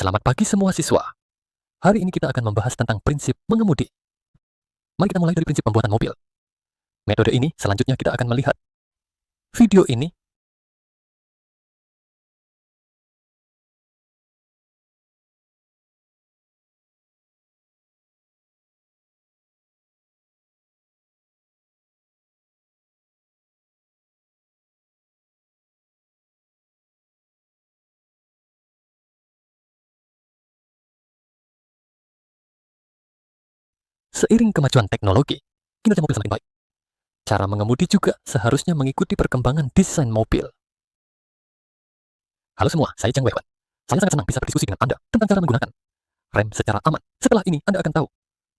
Selamat pagi semua siswa. Hari ini kita akan membahas tentang prinsip mengemudi. Mari kita mulai dari prinsip pembuatan mobil. Metode ini selanjutnya kita akan melihat. Video ini seiring kemajuan teknologi, kinerja mobil semakin baik. Cara mengemudi juga seharusnya mengikuti perkembangan desain mobil. Halo semua, saya Chang Wei-Wan. Saya sangat senang bisa berdiskusi dengan Anda tentang cara menggunakan rem secara aman. Setelah ini, Anda akan tahu,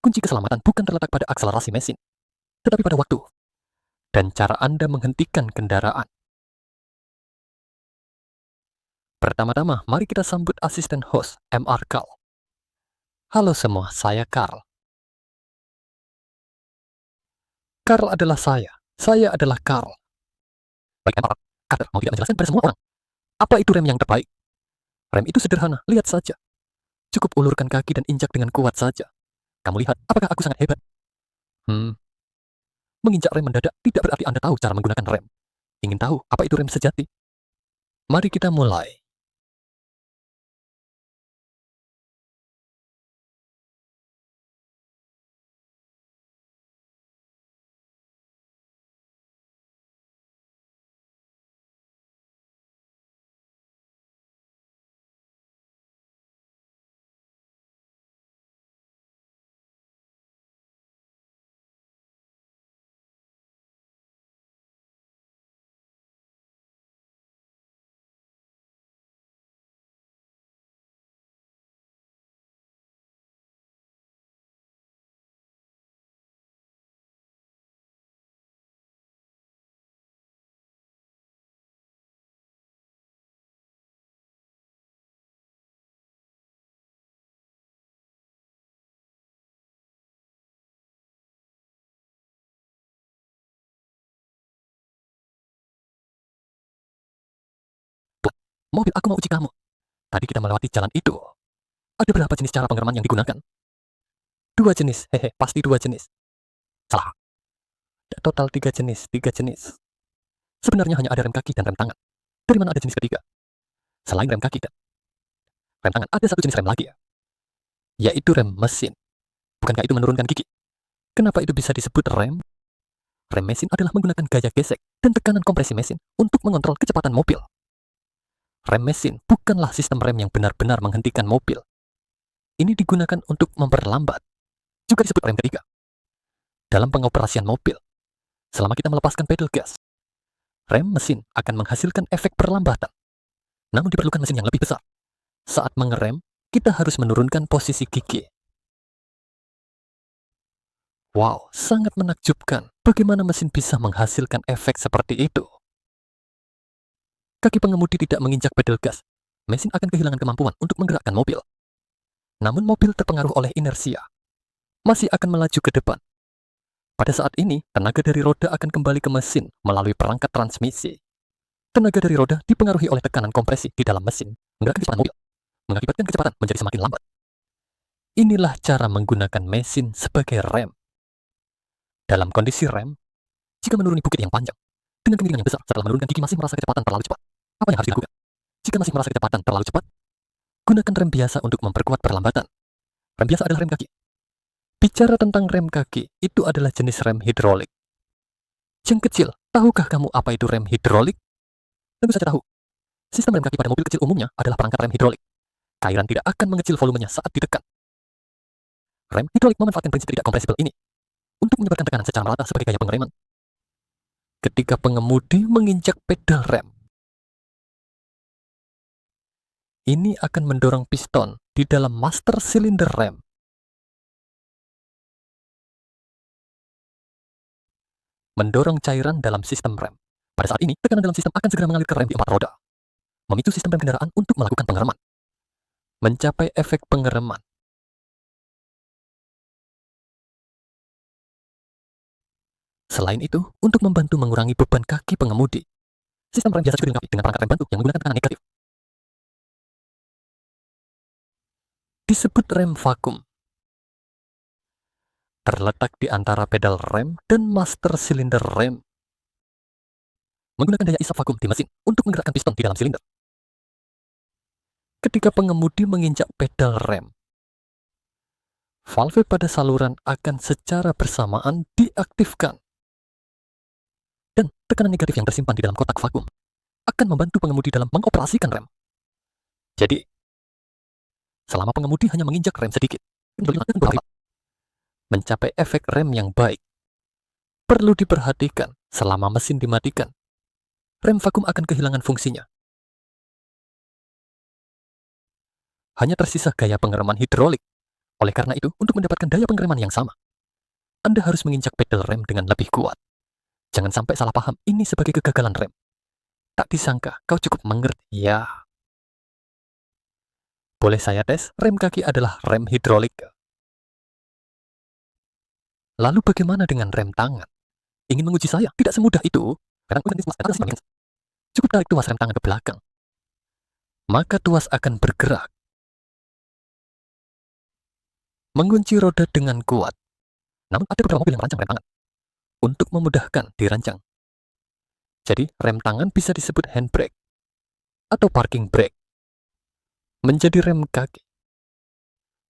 kunci keselamatan bukan terletak pada akselerasi mesin, tetapi pada waktu dan cara Anda menghentikan kendaraan. Pertama-tama, mari kita sambut asisten host, MR Carl. Halo semua, saya Carl. Carl adalah saya adalah Carl. Baik MR, Carter mau tidak menjelaskan pada semua orang, apa itu rem yang terbaik? Rem itu sederhana, lihat saja. Cukup ulurkan kaki dan injak dengan kuat saja. Kamu lihat, apakah aku sangat hebat? Menginjak rem mendadak tidak berarti Anda tahu cara menggunakan rem. Ingin tahu apa itu rem sejati? Mari kita mulai. Mobil aku mau uji kamu. Tadi kita melewati jalan itu. Ada berapa jenis cara pengereman yang digunakan? 2 jenis, hehe, pasti 2 jenis. Salah. Total 3 jenis, 3 jenis. Sebenarnya hanya ada rem kaki dan rem tangan. Dari mana ada jenis ketiga? Selain rem kaki dan rem tangan, ada satu jenis rem lagi ya, yaitu rem mesin. Bukankah itu menurunkan gigi? Kenapa itu bisa disebut rem? Rem mesin adalah menggunakan gaya gesek dan tekanan kompresi mesin untuk mengontrol kecepatan mobil. Rem mesin bukanlah sistem rem yang benar-benar menghentikan mobil. Ini digunakan untuk memperlambat. Juga disebut rem ketiga. Dalam pengoperasian mobil, selama kita melepaskan pedal gas, rem mesin akan menghasilkan efek perlambatan. Namun diperlukan mesin yang lebih besar. Saat mengerem, kita harus menurunkan posisi gigi. Wow, sangat menakjubkan. Bagaimana mesin bisa menghasilkan efek seperti itu? Kaki pengemudi tidak menginjak pedal gas. Mesin akan kehilangan kemampuan untuk menggerakkan mobil. Namun mobil terpengaruh oleh inersia. Masih akan melaju ke depan. Pada saat ini, tenaga dari roda akan kembali ke mesin melalui perangkat transmisi. Tenaga dari roda dipengaruhi oleh tekanan kompresi di dalam mesin, menggerakkan kecepatan mobil, mengakibatkan kecepatan menjadi semakin lambat. Inilah cara menggunakan mesin sebagai rem. Dalam kondisi rem, jika menuruni bukit yang panjang, dengan kemiringan yang besar setelah menurunkan gigi masih merasa kecepatan terlalu cepat, apa yang harus dilakukan? Jika masih merasa kecepatan terlalu cepat, gunakan rem biasa untuk memperkuat perlambatan. Rem biasa adalah rem kaki. Bicara tentang rem kaki, itu adalah jenis rem hidrolik. Yang kecil, tahukah kamu apa itu rem hidrolik? Tentu saja tahu. Sistem rem kaki pada mobil kecil umumnya adalah perangkat rem hidrolik. Cairan tidak akan mengecil volumenya saat ditekan. Rem hidrolik memanfaatkan prinsip tidak kompresibel ini untuk menyebarkan tekanan secara merata sebagai gaya pengereman. Ketika pengemudi menginjak pedal rem, ini akan mendorong piston di dalam master silinder rem. Mendorong cairan dalam sistem rem. Pada saat ini, tekanan dalam sistem akan segera mengalir ke rem di 4 roda. Memicu sistem rem kendaraan untuk melakukan pengereman. Mencapai efek pengereman. Selain itu, untuk membantu mengurangi beban kaki pengemudi, sistem rem biasa juga dilengkapi dengan perangkat rem bantu yang menggunakan tekanan negatif. disebut rem vakum. Terletak di antara pedal rem dan master silinder rem. Menggunakan daya isap vakum di mesin untuk menggerakkan piston di dalam silinder. Ketika pengemudi menginjak pedal rem, valve pada saluran akan secara bersamaan diaktifkan. Dan tekanan negatif yang tersimpan di dalam kotak vakum akan membantu pengemudi dalam mengoperasikan rem. Jadi, selama pengemudi hanya menginjak rem sedikit, mencapai efek rem yang baik. Perlu diperhatikan selama mesin dimatikan, rem vakum akan kehilangan fungsinya. Hanya tersisa gaya pengereman hidrolik. Oleh karena itu, untuk mendapatkan daya pengereman yang sama, Anda harus menginjak pedal rem dengan lebih kuat. Jangan sampai salah paham ini sebagai kegagalan rem. Tak disangka kau cukup mengerti. Ya. Boleh saya tes, rem kaki adalah rem hidrolik. Lalu bagaimana dengan rem tangan? Ingin menguji saya? Tidak semudah itu. Cukup tarik tuas rem tangan ke belakang. Maka tuas akan bergerak. Mengunci roda dengan kuat. Namun ada beberapa mobil yang merancang rem tangan untuk memudahkan dirancang. Jadi rem tangan bisa disebut handbrake atau parking brake. Menjadi rem kaki.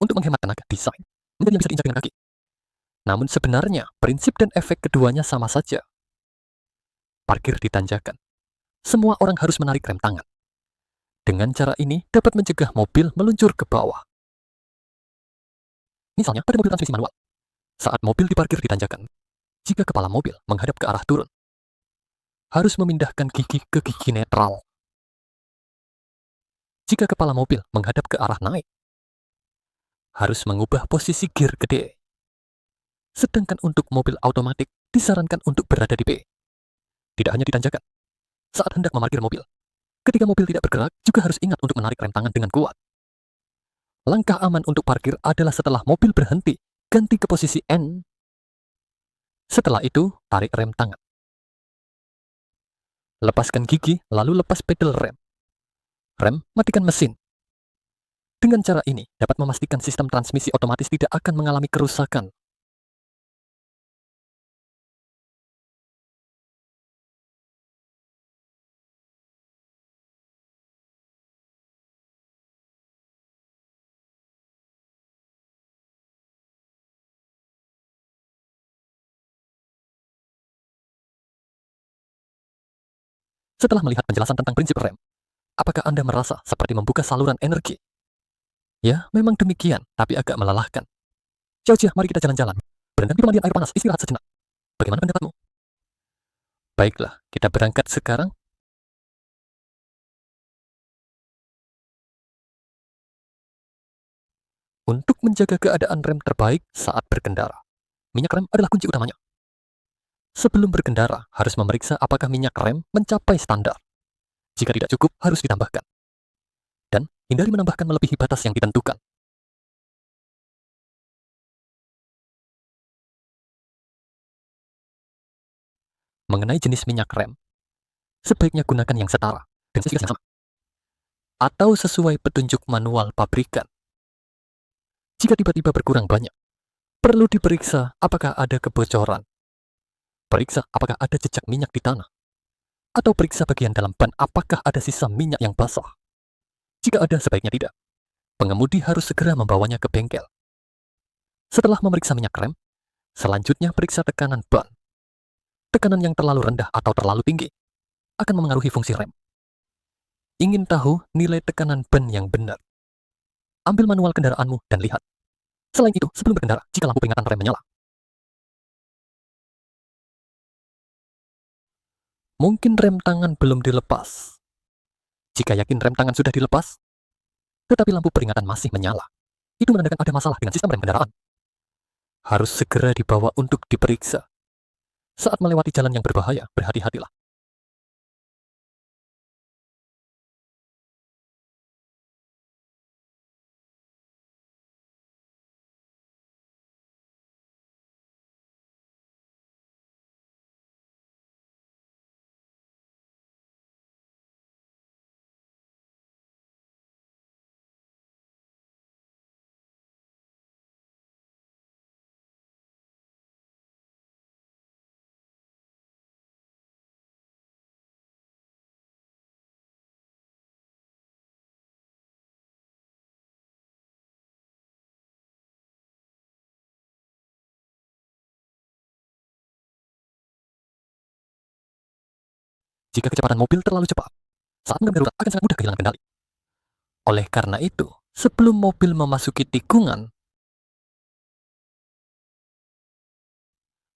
Untuk menghemat tenaga desain, menjadi yang bisa diinjak dengan kaki. Namun sebenarnya prinsip dan efek keduanya sama saja. Parkir ditanjakan. Semua orang harus menarik rem tangan. Dengan cara ini dapat mencegah mobil meluncur ke bawah. Misalnya pada mobil transmisi manual. Saat mobil diparkir ditanjakan, jika kepala mobil menghadap ke arah turun, harus memindahkan gigi ke gigi netral. Jika kepala mobil menghadap ke arah naik, harus mengubah posisi gear gede. Sedangkan untuk mobil otomatis disarankan untuk berada di P. Tidak hanya ditanjakan. Saat hendak memarkir mobil, ketika mobil tidak bergerak, juga harus ingat untuk menarik rem tangan dengan kuat. Langkah aman untuk parkir adalah setelah mobil berhenti, ganti ke posisi N. Setelah itu, tarik rem tangan. Lepaskan gigi, lalu lepas pedal rem. Rem, matikan mesin. Dengan cara ini, dapat memastikan sistem transmisi otomatis tidak akan mengalami kerusakan. Setelah melihat penjelasan tentang prinsip rem, apakah Anda merasa seperti membuka saluran energi? Ya, memang demikian, tapi agak melelahkan. Xiaojia, mari kita jalan-jalan. Berendam di pemandian air panas, istirahat sejenak. Bagaimana pendapatmu? Baiklah, kita berangkat sekarang. Untuk menjaga keadaan rem terbaik saat berkendara, minyak rem adalah kunci utamanya. Sebelum berkendara, harus memeriksa apakah minyak rem mencapai standar. Jika tidak cukup, harus ditambahkan. Dan hindari menambahkan melebihi batas yang ditentukan. Mengenai jenis minyak rem, sebaiknya gunakan yang setara dan spesifikasi yang sama. Atau sesuai petunjuk manual pabrikan. Jika tiba-tiba berkurang banyak, perlu diperiksa apakah ada kebocoran. Periksa apakah ada jejak minyak di tanah. Atau periksa bagian dalam ban apakah ada sisa minyak yang basah. Jika ada, sebaiknya tidak. Pengemudi harus segera membawanya ke bengkel. Setelah memeriksa minyak rem, selanjutnya periksa tekanan ban. Tekanan yang terlalu rendah atau terlalu tinggi akan memengaruhi fungsi rem. Ingin tahu nilai tekanan ban yang benar? Ambil manual kendaraanmu dan lihat. Selain itu, sebelum berkendara, jika lampu peringatan rem menyala, mungkin rem tangan belum dilepas. Jika yakin rem tangan sudah dilepas, tetapi lampu peringatan masih menyala, itu menandakan ada masalah dengan sistem rem kendaraan. Harus segera dibawa untuk diperiksa. Saat melewati jalan yang berbahaya, berhati-hatilah. Jika kecepatan mobil terlalu cepat, saat menghadapi darurat akan sangat mudah kehilangan kendali. Oleh karena itu, sebelum mobil memasuki tikungan,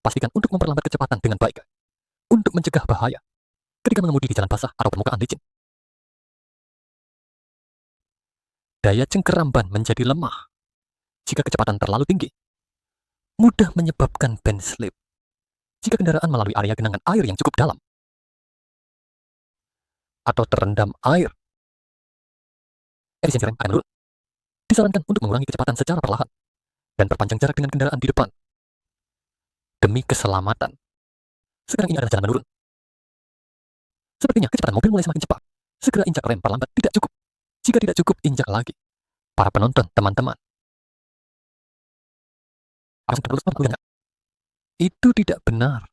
pastikan untuk memperlambat kecepatan dengan baik untuk mencegah bahaya ketika mengemudi di jalan basah atau permukaan licin. Daya cengkeram ban menjadi lemah jika kecepatan terlalu tinggi, mudah menyebabkan ban slip jika kendaraan melalui area genangan air yang cukup dalam atau terendam air. Efisiensi rem akan menurun. Disarankan untuk mengurangi kecepatan secara perlahan dan perpanjang jarak dengan kendaraan di depan demi keselamatan. Sekarang ini adalah jalan menurun. Sepertinya kecepatan mobil mulai semakin cepat. Segera injak rem perlambat tidak cukup. Jika tidak cukup, injak lagi. Para penonton, teman-teman. Itu tidak benar.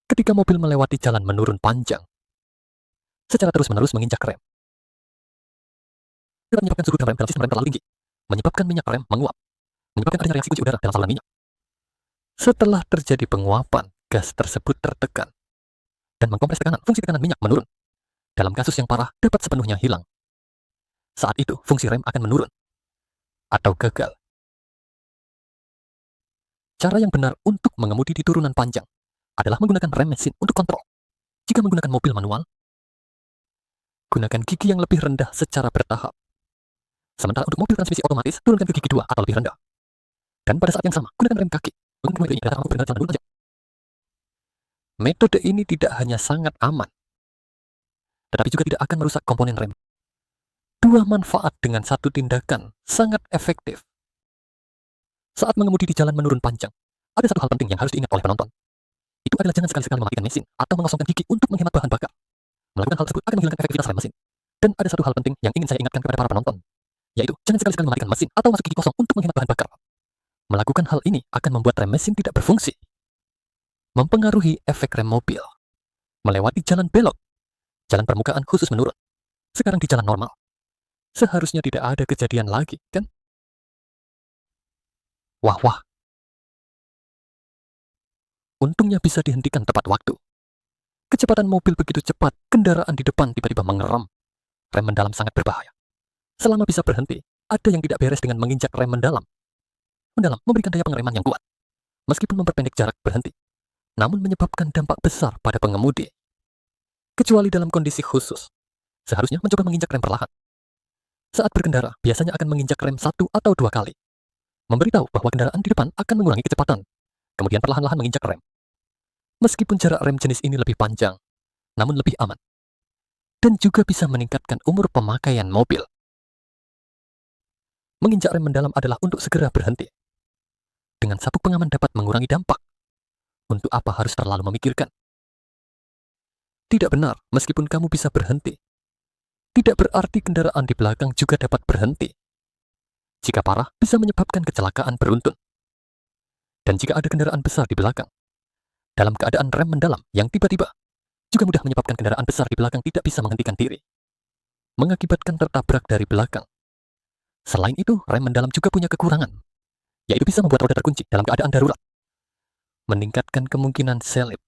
Ketika mobil melewati jalan menurun panjang, secara terus-menerus menginjak rem, dapat menyebabkan suhu rem dalam sistem rem terlalu tinggi, menyebabkan minyak rem menguap, menyebabkan adanya reaksi kunci udara dalam saluran minyak. Setelah terjadi penguapan, gas tersebut tertekan dan mengkompres tekanan, fungsi tekanan minyak menurun. Dalam kasus yang parah, dapat sepenuhnya hilang. Saat itu, fungsi rem akan menurun atau gagal. Cara yang benar untuk mengemudi di turunan panjang adalah menggunakan rem mesin untuk kontrol. Jika menggunakan mobil manual, gunakan gigi yang lebih rendah secara bertahap. Sementara untuk mobil transmisi otomatis, turunkan ke gigi 2 atau lebih rendah. Dan pada saat yang sama, gunakan rem kaki. Metode ini tidak hanya sangat aman, tetapi juga tidak akan merusak komponen rem. Dua manfaat dengan satu tindakan sangat efektif. Saat mengemudi di jalan menurun panjang, ada satu hal penting yang harus diingat oleh penonton. Itu adalah jangan sekali-sekali mematikan mesin atau mengosongkan gigi untuk menghemat bahan bakar. Melakukan hal tersebut akan menghilangkan efektivitas rem mesin. Dan ada satu hal penting yang ingin saya ingatkan kepada para penonton, yaitu jangan sekali-sekali mematikan mesin atau masuk gigi kosong untuk menghemat bahan bakar. Melakukan hal ini akan membuat rem mesin tidak berfungsi, mempengaruhi efek rem mobil. Melewati jalan belok, jalan permukaan khusus menurun. Sekarang di jalan normal. Seharusnya tidak ada kejadian lagi, kan? Wah. Untungnya bisa dihentikan tepat waktu. Kecepatan mobil begitu cepat, kendaraan di depan tiba-tiba mengerem. Rem mendalam sangat berbahaya. Selama bisa berhenti, ada yang tidak beres dengan menginjak rem mendalam. Mendalam memberikan daya pengereman yang kuat, meskipun memperpendek jarak berhenti, namun menyebabkan dampak besar pada pengemudi. Kecuali dalam kondisi khusus, seharusnya mencoba menginjak rem perlahan. Saat berkendara, biasanya akan menginjak rem 1 atau 2 kali. Memberitahu bahwa kendaraan di depan akan mengurangi kecepatan, kemudian perlahan-lahan menginjak rem. Meskipun jarak rem jenis ini lebih panjang, namun lebih aman. Dan juga bisa meningkatkan umur pemakaian mobil. Menginjak rem mendalam adalah untuk segera berhenti. Dengan sabuk pengaman dapat mengurangi dampak. Untuk apa harus terlalu memikirkan? Tidak benar, meskipun kamu bisa berhenti, tidak berarti kendaraan di belakang juga dapat berhenti. Jika parah, bisa menyebabkan kecelakaan beruntun. Dan jika ada kendaraan besar di belakang, dalam keadaan rem mendalam yang tiba-tiba, juga mudah menyebabkan kendaraan besar di belakang tidak bisa menghentikan diri, mengakibatkan tertabrak dari belakang. Selain itu, rem mendalam juga punya kekurangan, yaitu bisa membuat roda terkunci dalam keadaan darurat, meningkatkan kemungkinan selip.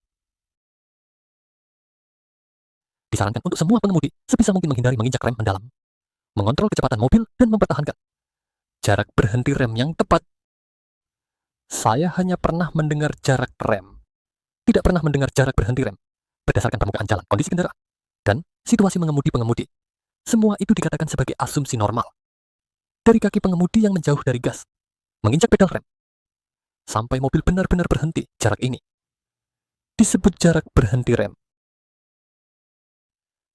Disarankan untuk semua pengemudi sebisa mungkin menghindari menginjak rem mendalam, mengontrol kecepatan mobil, dan mempertahankan jarak berhenti rem yang tepat. Saya hanya pernah mendengar jarak rem, tidak pernah mendengar jarak berhenti rem, berdasarkan permukaan jalan, kondisi kendaraan, dan situasi mengemudi-pengemudi. Semua itu dikatakan sebagai asumsi normal. Dari kaki pengemudi yang menjauh dari gas, menginjak pedal rem, sampai mobil benar-benar berhenti, jarak ini disebut jarak berhenti rem.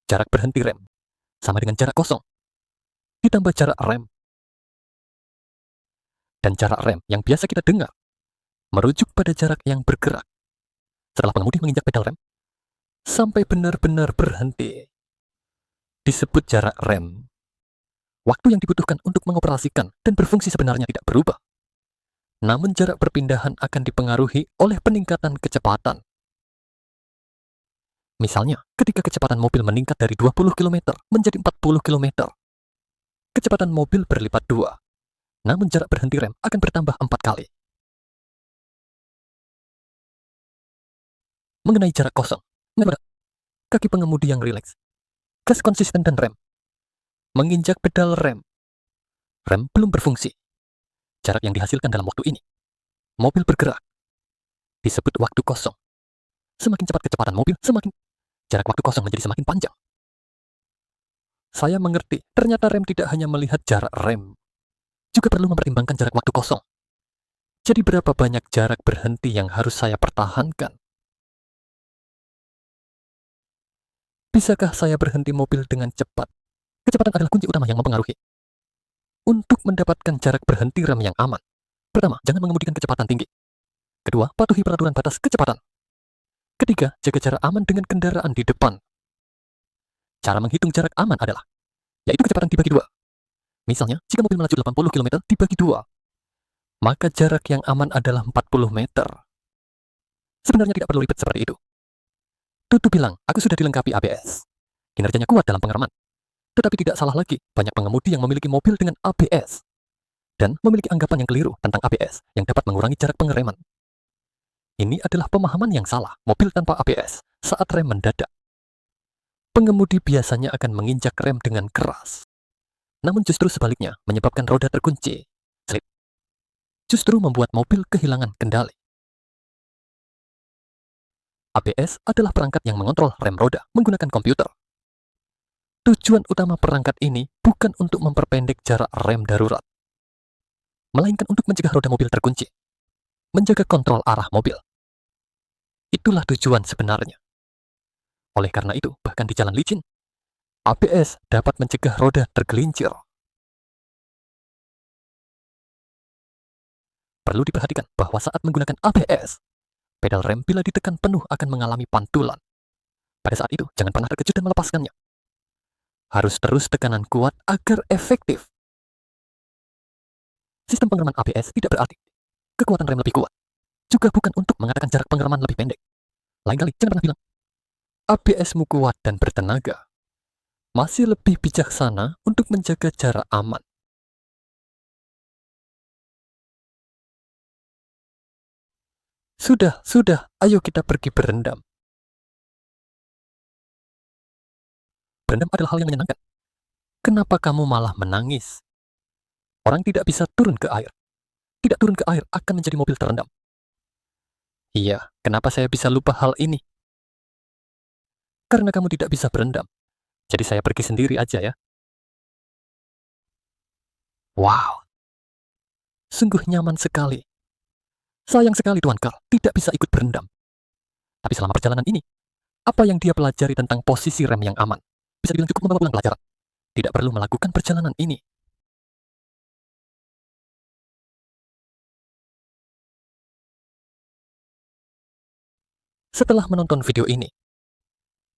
Jarak berhenti rem sama dengan jarak kosong, ditambah jarak rem. Dan jarak rem yang biasa kita dengar merujuk pada jarak yang bergerak setelah pengemudi menginjak pedal rem sampai benar-benar berhenti, disebut jarak rem. Waktu yang dibutuhkan untuk mengoperasikan dan berfungsi sebenarnya tidak berubah. Namun jarak perpindahan akan dipengaruhi oleh peningkatan kecepatan. Misalnya, ketika kecepatan mobil meningkat dari 20 km menjadi 40 km, kecepatan mobil berlipat 2, namun jarak berhenti rem akan bertambah 4 kali. Mengenai jarak kosong, kaki pengemudi yang rileks, gas konsisten dan rem. Menginjak pedal rem. Rem belum berfungsi. Jarak yang dihasilkan dalam waktu ini. Mobil bergerak. Disebut waktu kosong. Semakin cepat kecepatan mobil, semakin jarak waktu kosong menjadi semakin panjang. Saya mengerti, ternyata rem tidak hanya melihat jarak rem, juga perlu mempertimbangkan jarak waktu kosong. Jadi berapa banyak jarak berhenti yang harus saya pertahankan? Bisakah saya berhenti mobil dengan cepat? Kecepatan adalah kunci utama yang mempengaruhi. Untuk mendapatkan jarak berhenti rem yang aman, pertama, jangan mengemudikan kecepatan tinggi. Kedua, patuhi peraturan batas kecepatan. Ketiga, jaga jarak aman dengan kendaraan di depan. Cara menghitung jarak aman adalah, yaitu kecepatan dibagi dua. Misalnya, jika mobil melaju 80 km dibagi dua, maka jarak yang aman adalah 40 meter. Sebenarnya tidak perlu ribet seperti itu. Tutu bilang, aku sudah dilengkapi ABS. Kinerjanya kuat dalam pengereman. Tetapi tidak salah lagi, banyak pengemudi yang memiliki mobil dengan ABS. Dan memiliki anggapan yang keliru tentang ABS yang dapat mengurangi jarak pengereman. Ini adalah pemahaman yang salah, mobil tanpa ABS saat rem mendadak. Pengemudi biasanya akan menginjak rem dengan keras. Namun justru sebaliknya, menyebabkan roda terkunci. Slip. Justru membuat mobil kehilangan kendali. ABS adalah perangkat yang mengontrol rem roda menggunakan komputer. Tujuan utama perangkat ini bukan untuk memperpendek jarak rem darurat, melainkan untuk mencegah roda mobil terkunci, menjaga kontrol arah mobil. Itulah tujuan sebenarnya. Oleh karena itu, bahkan di jalan licin, ABS dapat mencegah roda tergelincir. Perlu diperhatikan bahwa saat menggunakan ABS, pedal rem bila ditekan penuh akan mengalami pantulan. Pada saat itu, jangan pernah terkejut dan melepaskannya. Harus terus tekanan kuat agar efektif. Sistem pengereman ABS tidak berarti kekuatan rem lebih kuat. Juga bukan untuk mengatakan jarak pengereman lebih pendek. Lain kali, jangan pernah bilang, ABS-mu kuat dan bertenaga. Masih lebih bijaksana untuk menjaga jarak aman. Sudah, ayo kita pergi berendam. Berendam adalah hal yang menyenangkan. Kenapa kamu malah menangis? Orang tidak bisa turun ke air. Tidak turun ke air akan menjadi mobil terendam. Iya, kenapa saya bisa lupa hal ini? Karena kamu tidak bisa berendam. Jadi saya pergi sendiri aja ya. Wow. Sungguh nyaman sekali. Sayang sekali Tuan Carl tidak bisa ikut berendam. Tapi selama perjalanan ini, apa yang dia pelajari tentang posisi rem yang aman? Bisa dibilang cukup membawa pulang pelajaran. Tidak perlu melakukan perjalanan ini. Setelah menonton video ini,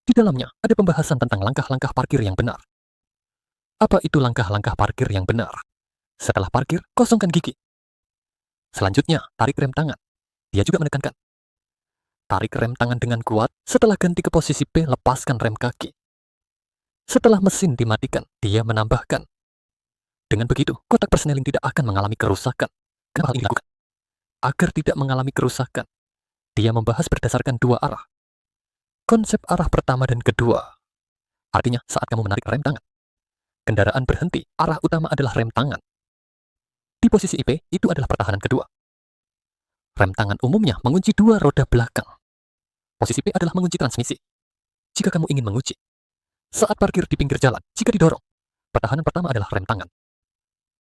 di dalamnya ada pembahasan tentang langkah-langkah parkir yang benar. Apa itu langkah-langkah parkir yang benar? Setelah parkir, kosongkan gigi. Selanjutnya, tarik rem tangan. Dia juga menekankan. Tarik rem tangan dengan kuat, setelah ganti ke posisi P, lepaskan rem kaki. Setelah mesin dimatikan, dia menambahkan. Dengan begitu, kotak persneling tidak akan mengalami kerusakan. Kenapa hal ini dilakukan? Agar tidak mengalami kerusakan, dia membahas berdasarkan dua arah. Konsep arah pertama dan kedua. Artinya, saat kamu menarik rem tangan, kendaraan berhenti, arah utama adalah rem tangan. Di posisi IP, itu adalah pertahanan kedua. Rem tangan umumnya mengunci dua roda belakang. Posisi P adalah mengunci transmisi. Jika kamu ingin menguji, saat parkir di pinggir jalan, jika didorong, pertahanan pertama adalah rem tangan.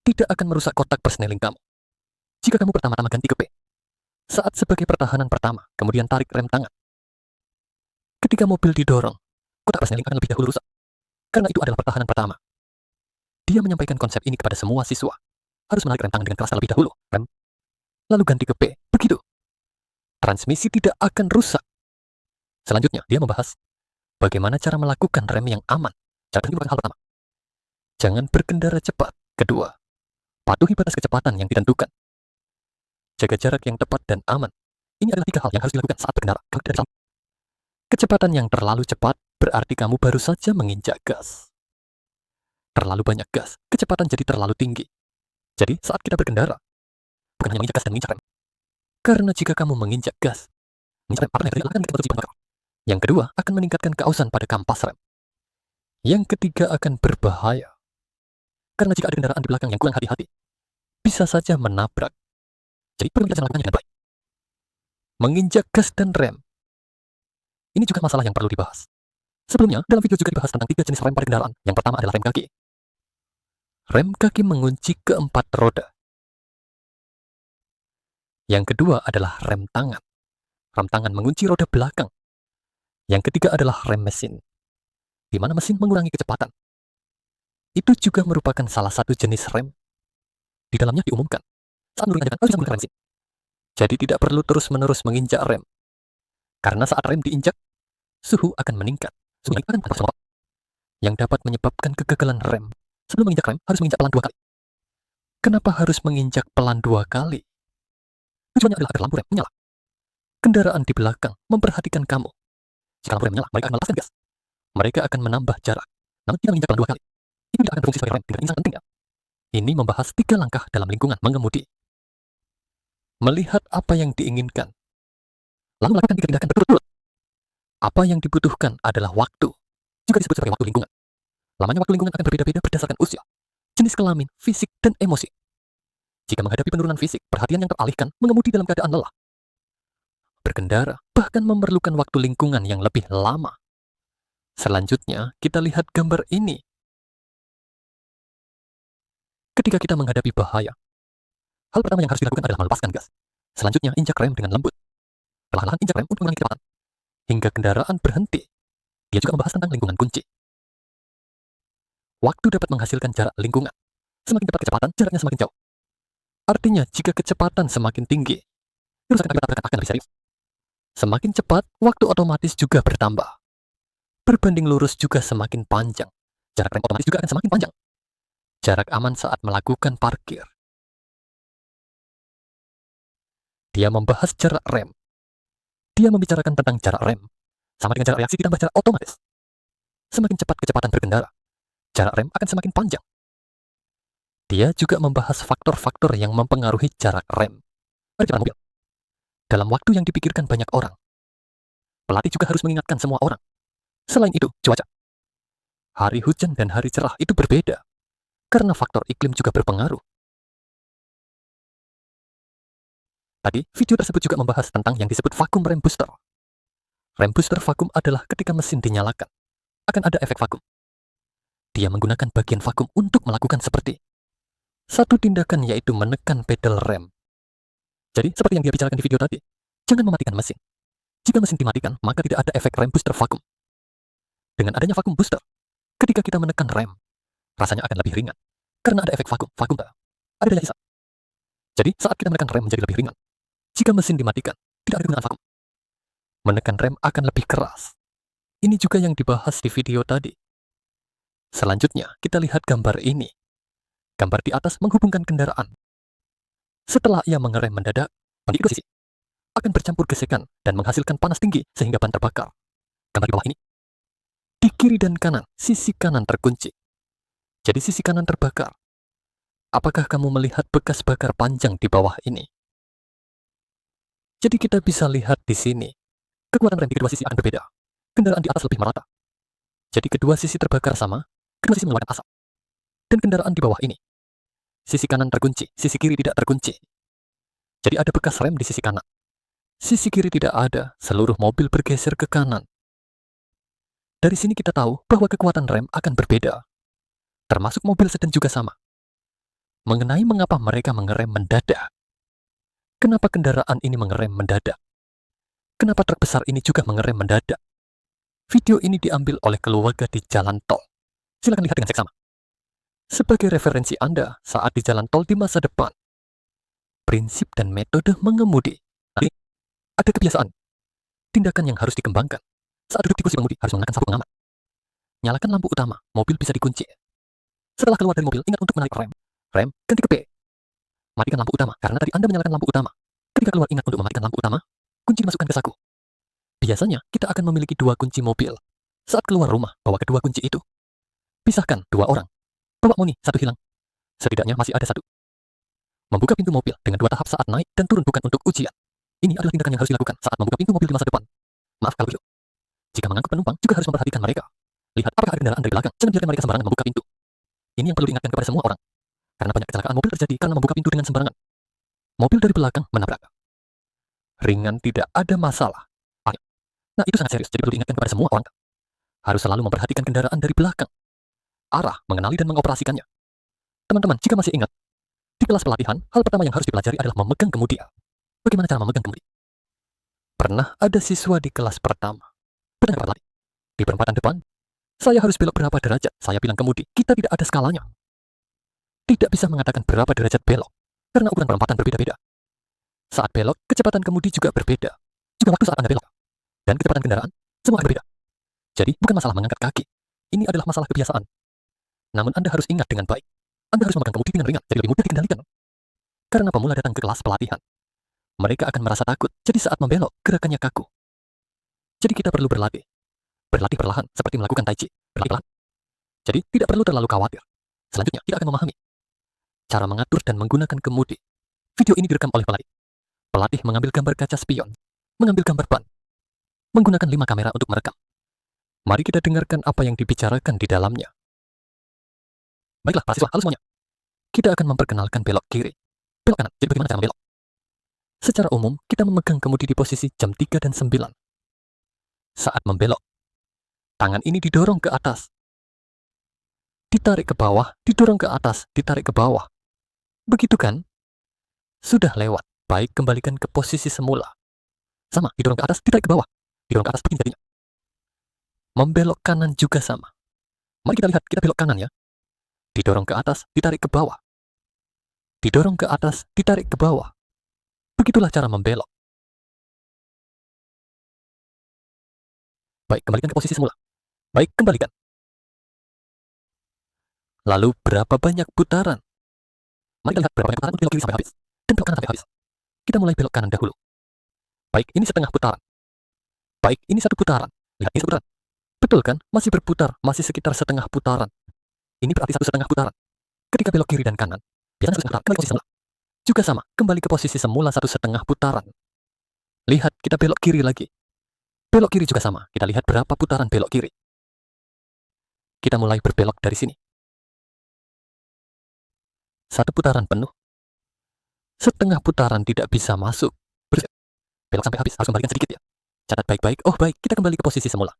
Tidak akan merusak kotak persneling kamu. Jika kamu pertama-tama ganti ke P, saat sebagai pertahanan pertama, kemudian tarik rem tangan. Ketika mobil didorong, kotak persneling akan lebih dahulu rusak. Karena itu adalah pertahanan pertama. Dia menyampaikan konsep ini kepada semua siswa. Harus menarik rem tangan dengan keras terlebih dahulu. Rem. Lalu ganti ke P. Begitu. Transmisi tidak akan rusak. Selanjutnya, dia membahas bagaimana cara melakukan rem yang aman. Cara berhenti merupakan hal pertama. Jangan berkendara cepat. Kedua, patuhi batas kecepatan yang ditentukan. Jaga jarak yang tepat dan aman. Ini adalah 3 hal yang harus dilakukan saat berkendara. Kecepatan yang terlalu cepat berarti kamu baru saja menginjak gas. Terlalu banyak gas, kecepatan jadi terlalu tinggi. Jadi saat kita berkendara, bukan hanya menginjak gas dan menginjak rem. Karena jika kamu menginjak gas, menginjak rem, apa yang terjadi akan bikin produksi bahan bakar. Yang kedua akan meningkatkan keausan pada kampas rem. Yang ketiga akan berbahaya. Karena jika ada kendaraan di belakang yang kurang hati-hati, bisa saja menabrak. Jadi perlu kita melakukannya dengan baik. Menginjak gas dan rem. Ini juga masalah yang perlu dibahas. Sebelumnya, dalam video juga dibahas tentang 3 jenis rem pada kendaraan. Yang pertama adalah rem kaki. Rem kaki mengunci keempat roda. Yang kedua adalah rem tangan. Rem tangan mengunci roda belakang. Yang ketiga adalah rem mesin, di mana mesin mengurangi kecepatan. Itu juga merupakan salah satu jenis rem. Di dalamnya diumumkan, saat menurunkan harus menggunakan rem mesin. Jadi tidak perlu terus-menerus menginjak rem. Karena saat rem diinjak, suhu akan meningkat. Suhu naik akan panas yang dapat menyebabkan kegagalan rem. Sebelum menginjak rem, harus menginjak pelan 2 kali. Kenapa harus menginjak pelan 2 kali? Tujuannya adalah agar lampu rem menyala. Kendaraan di belakang memperhatikan kamu. Jika lampu rem menyala, mereka akan melepaskan gas. Mereka akan menambah jarak. Namun jika menginjak pelan 2 kali, itu tidak akan berfungsi sebagai rem dengan insan pentingnya. Ini membahas 3 langkah dalam lingkungan mengemudi. Melihat apa yang diinginkan, lalu melakukan 3 tindakan berturut-turut. Apa yang dibutuhkan adalah waktu, juga disebut sebagai waktu lingkungan. Lamanya waktu lingkungan akan berbeda-beda berdasarkan usia, jenis kelamin, fisik, dan emosi. Jika menghadapi penurunan fisik, perhatian yang teralihkan mengemudi dalam keadaan lelah. Berkendara bahkan memerlukan waktu lingkungan yang lebih lama. Selanjutnya, kita lihat gambar ini. Ketika kita menghadapi bahaya, hal pertama yang harus dilakukan adalah melepaskan gas. Selanjutnya, injak rem dengan lembut. Perlahan-lahan injak rem untuk mengurangi kecepatan, hingga kendaraan berhenti. Dia juga membahas tentang lingkungan kunci. Waktu dapat menghasilkan jarak lingkungan. Semakin cepat kecepatan, jaraknya semakin jauh. Artinya, jika kecepatan semakin tinggi, kerusakan akibat tabrakan akan lebih serius. Semakin cepat, waktu otomatis juga bertambah. Berbanding lurus juga semakin panjang. Jarak rem otomatis juga akan semakin panjang. Jarak aman saat melakukan parkir. Dia membahas jarak rem. Dia membicarakan tentang jarak rem, sama dengan jarak reaksi ditambah jarak otomatis. Semakin cepat kecepatan berkendara, jarak rem akan semakin panjang. Dia juga membahas faktor-faktor yang mempengaruhi jarak rem pada jalan mobil. Dalam waktu yang dipikirkan banyak orang, pelatih juga harus mengingatkan semua orang. Selain itu, cuaca. Hari hujan dan hari cerah itu berbeda, karena faktor iklim juga berpengaruh. Tadi, video tersebut juga membahas tentang yang disebut vakum rem booster. Rem booster vakum adalah ketika mesin dinyalakan, akan ada efek vakum. Dia menggunakan bagian vakum untuk melakukan seperti satu tindakan, yaitu menekan pedal rem. Jadi, seperti yang dia bicarakan di video tadi, jangan mematikan mesin. Jika mesin dimatikan, maka tidak ada efek rem booster vakum. Dengan adanya vakum booster, ketika kita menekan rem, rasanya akan lebih ringan. Karena ada efek vakum. Vakum ada daya hisap. Jadi, saat kita menekan rem menjadi lebih ringan. Jika mesin dimatikan, tidak ada gunaan vakum. Menekan rem akan lebih keras. Ini juga yang dibahas di video tadi. Selanjutnya, kita lihat gambar ini. Gambar di atas menghubungkan kendaraan. Setelah ia mengerem mendadak, ban di kedua sisi akan bercampur gesekan dan menghasilkan panas tinggi sehingga ban terbakar. Gambar di bawah ini. Di kiri dan kanan, sisi kanan terkunci. Jadi sisi kanan terbakar. Apakah kamu melihat bekas bakar panjang di bawah ini? Jadi kita bisa lihat di sini. Kekuatan rem di kedua sisi akan berbeda. Kendaraan di atas lebih merata. Jadi kedua sisi terbakar sama, kedua sisi mengeluarkan asap. Dan kendaraan di bawah ini. Sisi kanan terkunci, sisi kiri tidak terkunci. Jadi ada bekas rem di sisi kanan. Sisi kiri tidak ada, seluruh mobil bergeser ke kanan. Dari sini kita tahu bahwa kekuatan rem akan berbeda. Termasuk mobil sedan juga sama. Mengenai mengapa mereka mengerem mendadak. Kenapa kendaraan ini mengerem mendadak? Kenapa truk besar ini juga mengerem mendadak? Video ini diambil oleh keluarga di jalan tol. Silakan lihat dengan seksama. Sebagai referensi Anda saat di jalan tol di masa depan. Prinsip dan metode mengemudi. Nanti ada kebiasaan. Tindakan yang harus dikembangkan. Saat duduk di kursi pengemudi harus menggunakan sabuk pengaman. Nyalakan lampu utama, mobil bisa dikunci. Setelah keluar dari mobil, ingat untuk menarik rem. Rem, ganti ke P. Matikan lampu utama, karena tadi Anda menyalakan lampu utama. Ketika keluar, ingat untuk mematikan lampu utama. Kunci dimasukkan ke saku. Biasanya, kita akan memiliki 2 kunci mobil. Saat keluar rumah, bawa kedua kunci itu. Pisahkan 2 orang. Bawa moni, 1 hilang. Setidaknya masih ada 1. Membuka pintu mobil dengan 2 tahap saat naik dan turun bukan untuk ujian. Ini adalah tindakan yang harus dilakukan saat membuka pintu mobil di masa depan. Maaf kalau begitu. Jika mengangkut penumpang, juga harus memperhatikan mereka. Lihat apakah ada kendaraan dari belakang. Jangan biarkan mereka sembarangan membuka pintu. Ini yang perlu diingatkan kepada semua orang. Karena banyak kecelakaan mobil terjadi karena membuka pintu dengan sembarangan. Mobil dari belakang menabrak. Ringan tidak ada masalah. Nah, itu sangat serius, jadi perlu diingatkan kepada semua orang. Harus selalu memperhatikan kendaraan dari belakang. Arah, mengenali dan mengoperasikannya. Teman-teman, jika masih ingat, di kelas pelatihan, hal pertama yang harus dipelajari adalah memegang kemudi. Bagaimana cara memegang kemudi? Pernah ada siswa di kelas pertama. Benar berlatih. Di perempatan depan, saya harus belok berapa derajat. Saya bilang kemudi, kita tidak ada skalanya. Tidak bisa mengatakan berapa derajat belok, karena ukuran perempatan berbeda-beda. Saat belok, kecepatan kemudi juga berbeda. Juga waktu saat Anda belok. Dan kecepatan kendaraan, semua berbeda. Jadi, bukan masalah mengangkat kaki. Ini adalah masalah kebiasaan. Namun Anda harus ingat dengan baik. Anda harus memegang kemudi dengan ringan, jadi lebih mudah dikendalikan. Karena pemula datang ke kelas pelatihan, mereka akan merasa takut, jadi saat membelok, gerakannya kaku. Jadi kita perlu berlatih. Berlatih perlahan, seperti melakukan tai chi. Berlatih perlahan. Jadi, tidak perlu terlalu khawatir. Selanjutnya, kita akan memahami cara mengatur dan menggunakan kemudi. Video ini direkam oleh pelatih. Pelatih mengambil gambar kaca spion, mengambil gambar ban, menggunakan 5 kamera untuk merekam. Mari kita dengarkan apa yang dibicarakan di dalamnya. Baiklah, para siswa, halo semuanya. Kita akan memperkenalkan belok kiri. Belok kanan, jadi bagaimana cara membelok? Secara umum, kita memegang kemudi di posisi jam 3 dan 9. Saat membelok, tangan ini didorong ke atas. Ditarik ke bawah, didorong ke atas, ditarik ke bawah. Begitu kan? Sudah lewat, baik kembalikan ke posisi semula. Sama, didorong ke atas, ditarik ke bawah. Didorong ke atas, begini jadinya. Membelok kanan juga sama. Mari kita lihat, kita belok kanan ya. Didorong ke atas, ditarik ke bawah. Didorong ke atas, ditarik ke bawah. Begitulah cara membelok. Baik, kembalikan ke posisi semula. Baik, kembalikan. Lalu berapa banyak putaran? Mari kita lihat berapa banyak putaran untuk belok kiri sampai habis. Dan belok kanan sampai habis. Kita mulai belok kanan dahulu. Baik, ini setengah putaran. Baik, ini 1 putaran. Lihat, ini 1 putaran. Betul kan? Masih berputar, masih sekitar setengah putaran. Ini berarti 1,5 putaran. Ketika belok kiri dan kanan, biasanya 1,5 putaran, kembali ke posisi semula. Juga sama, kembali ke posisi semula 1,5 putaran. Lihat, kita belok kiri lagi. Belok kiri juga sama, kita lihat berapa putaran belok kiri. Kita mulai berbelok dari sini. 1 putaran penuh. Setengah putaran tidak bisa masuk. Belok sampai habis, harus kembalikan sedikit ya. Catat baik-baik. Oh baik, kita kembali ke posisi semula.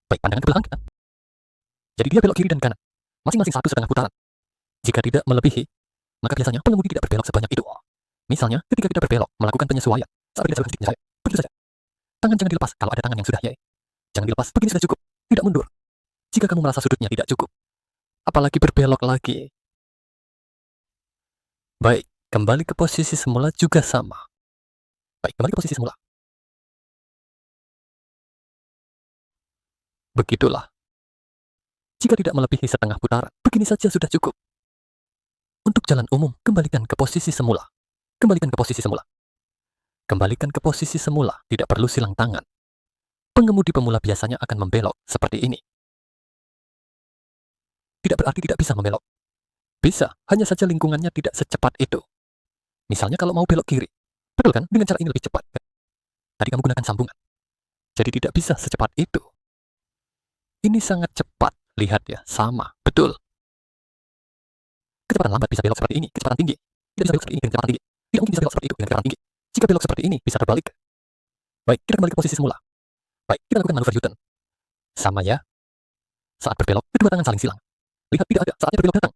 Baik, pandangan ke belakang kita. Jadi dia belok kiri dan kanan. Masing-masing 1,5 putaran. Jika tidak melebihi, maka biasanya pengemudi tidak berbelok sebanyak itu. Misalnya, ketika kita berbelok, melakukan penyesuaian. Saat berbeda jalur sedikitnya saya. Begitu saja. Tangan jangan dilepas kalau ada tangan yang sudah yai. Jangan dilepas, begini sudah cukup. Tidak mundur. Jika kamu merasa sudutnya tidak cukup, apalagi berbelok lagi. Baik, kembali ke posisi semula juga sama. Baik, kembali ke posisi semula. Begitulah. Jika tidak melebihi setengah putaran, begini saja sudah cukup. Untuk jalan umum, kembalikan ke posisi semula. Kembalikan ke posisi semula. Kembalikan ke posisi semula, tidak perlu silang tangan. Pengemudi pemula biasanya akan membelok seperti ini. Tidak berarti tidak bisa membelok. Bisa, hanya saja lingkungannya tidak secepat itu. Misalnya kalau mau belok kiri, betul kan? Dengan cara ini lebih cepat. Tadi kamu gunakan sambungan. Jadi tidak bisa secepat itu. Ini sangat cepat. Lihat ya, sama, betul. Kecepatan lambat bisa belok seperti ini, kecepatan tinggi. Tidak bisa belok seperti ini dengan kecepatan tinggi. Tidak mungkin bisa belok seperti itu dengan kecepatan tinggi. Jika belok seperti ini, bisa terbalik. Baik, kita kembali ke posisi semula. Baik, kita lakukan manuver U-turn. Sama ya. Saat berbelok, kedua tangan saling silang. Lihat, tidak ada, saatnya berbelok datang.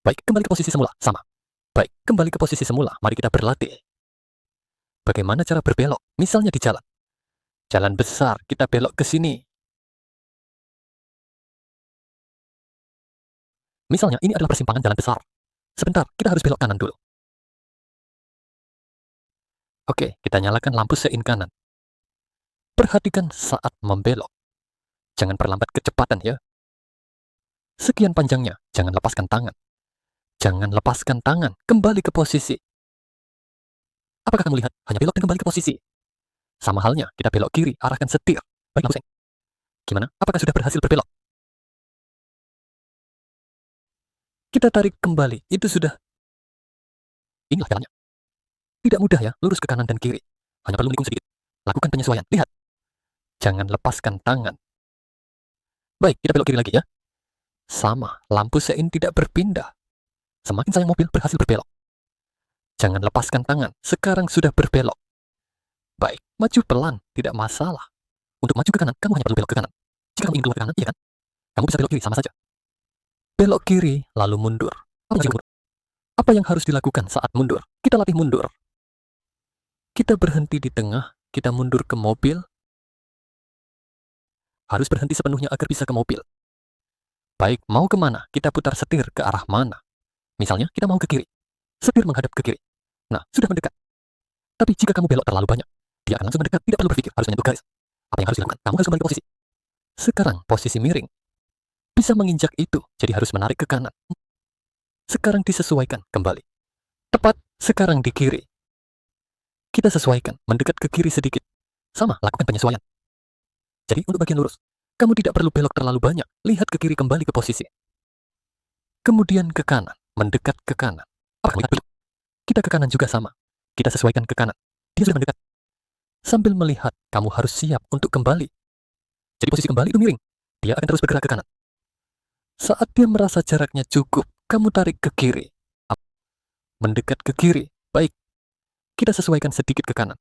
Baik, kembali ke posisi semula, sama. Baik, kembali ke posisi semula, mari kita berlatih. Bagaimana cara berbelok? Misalnya di jalan. Jalan besar, kita belok ke sini. Misalnya, ini adalah persimpangan jalan besar. Sebentar, kita harus belok kanan dulu. Oke, kita nyalakan lampu sein kanan. Perhatikan saat membelok. Jangan perlambat kecepatan ya. Sekian panjangnya, jangan lepaskan tangan. Jangan lepaskan tangan, kembali ke posisi. Apakah kamu lihat? Hanya belok dan kembali ke posisi. Sama halnya, kita belok kiri, arahkan setir. Baik, lampu sein. Gimana? Apakah sudah berhasil berbelok? Kita tarik kembali, itu sudah. Inilah jalannya. Tidak mudah ya, lurus ke kanan dan kiri. Hanya perlu menikung sedikit. Lakukan penyesuaian. Lihat. Jangan lepaskan tangan. Baik, kita belok kiri lagi ya. Sama, lampu sein tidak berpindah. Semakin sayang mobil berhasil berbelok. Jangan lepaskan tangan, sekarang sudah berbelok. Baik, maju pelan, tidak masalah. Untuk maju ke kanan, kamu hanya perlu belok ke kanan. Jika kamu ingin keluar ke kanan, iya kan? Kamu bisa belok kiri, sama saja. Belok kiri, lalu mundur. Apa yang harus dilakukan saat mundur? Kita latih mundur. Kita berhenti di tengah, kita mundur ke mobil. Harus berhenti sepenuhnya agar bisa ke mobil. Baik, mau kemana? Kita putar setir ke arah mana? Misalnya, kita mau ke kiri. Setir menghadap ke kiri. Nah, sudah mendekat. Tapi jika kamu belok terlalu banyak, dia akan langsung mendekat, tidak perlu berpikir, harus menyentuh garis. Apa yang harus dilakukan? Kamu harus kembali ke posisi. Sekarang, posisi miring. Bisa menginjak itu, jadi harus menarik ke kanan. Sekarang disesuaikan kembali. Tepat, sekarang di kiri. Kita sesuaikan, mendekat ke kiri sedikit. Sama, lakukan penyesuaian. Jadi untuk bagian lurus, kamu tidak perlu belok terlalu banyak, lihat ke kiri kembali ke posisi. Kemudian ke kanan, mendekat ke kanan. Apa kamu lihat dulu? Kita ke kanan juga sama. Kita sesuaikan ke kanan. Dia sudah mendekat. Sambil melihat, kamu harus siap untuk kembali. Jadi posisi kembali itu miring. Dia akan terus bergerak ke kanan. Saat dia merasa jaraknya cukup, kamu tarik ke kiri. Mendekat ke kiri. Baik. Kita sesuaikan sedikit ke kanan.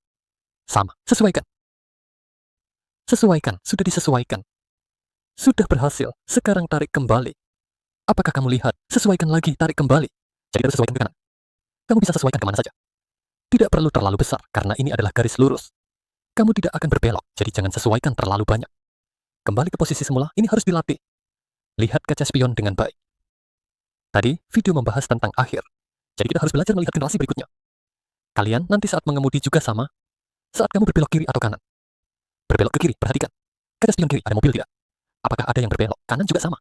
Sama, sesuaikan. Sesuaikan, sudah disesuaikan. Sudah berhasil, sekarang tarik kembali. Apakah kamu lihat? Sesuaikan lagi, tarik kembali. Jadi harus sesuaikan ke kanan. Kamu bisa sesuaikan kemana saja. Tidak perlu terlalu besar, karena ini adalah garis lurus. Kamu tidak akan berbelok, jadi jangan sesuaikan terlalu banyak. Kembali ke posisi semula, ini harus dilatih. Lihat kaca spion dengan baik. Tadi, video membahas tentang akhir. Jadi kita harus belajar melihat generasi berikutnya. Kalian nanti saat mengemudi juga sama. Saat kamu berbelok kiri atau kanan. Berbelok ke kiri, perhatikan. Kaca spion kiri, ada mobil tidak? Apakah ada yang berbelok? Kanan juga sama.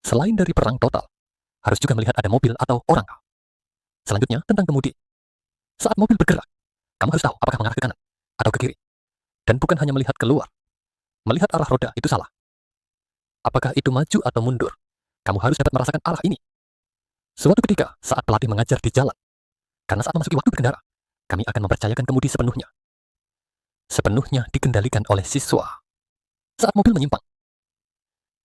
Selain dari perang total, harus juga melihat ada mobil atau orang. Selanjutnya, tentang kemudi. Saat mobil bergerak, kamu harus tahu apakah mengarah ke kanan atau ke kiri. Dan bukan hanya melihat keluar. Melihat arah roda itu salah. Apakah itu maju atau mundur? Kamu harus dapat merasakan arah ini. Suatu ketika, saat pelatih mengajar di jalan, karena saat memasuki waktu berkendara, kami akan mempercayakan kemudi sepenuhnya. Sepenuhnya dikendalikan oleh siswa. Saat mobil menyimpang,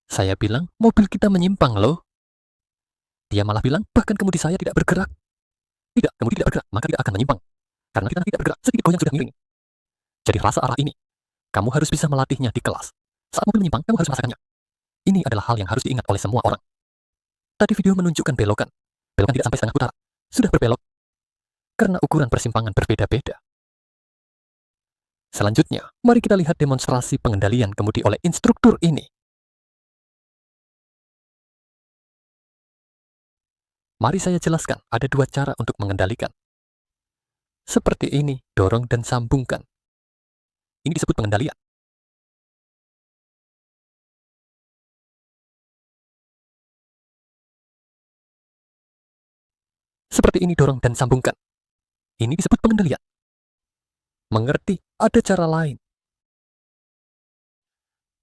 saya bilang, mobil kita menyimpang loh. Dia malah bilang, bahkan kemudi saya tidak bergerak. Tidak, kemudi tidak bergerak, maka tidak akan menyimpang. Karena kita tidak bergerak, sedikit goyang sudah miring. Jadi rasa arah ini, kamu harus bisa melatihnya di kelas. Saat mobil menyimpang, kamu harus merasakannya. Ini adalah hal yang harus diingat oleh semua orang. Tadi video menunjukkan belokan. Belokan tidak sampai setengah putaran. Sudah berbelok. Karena ukuran persimpangan berbeda-beda. Selanjutnya, mari kita lihat demonstrasi pengendalian kemudi oleh instruktur ini. Mari saya jelaskan, ada dua cara untuk mengendalikan. Seperti ini, dorong dan sambungkan. Ini disebut pengendalian. Seperti ini, dorong dan sambungkan. Ini disebut pengendalian. Mengerti, ada cara lain.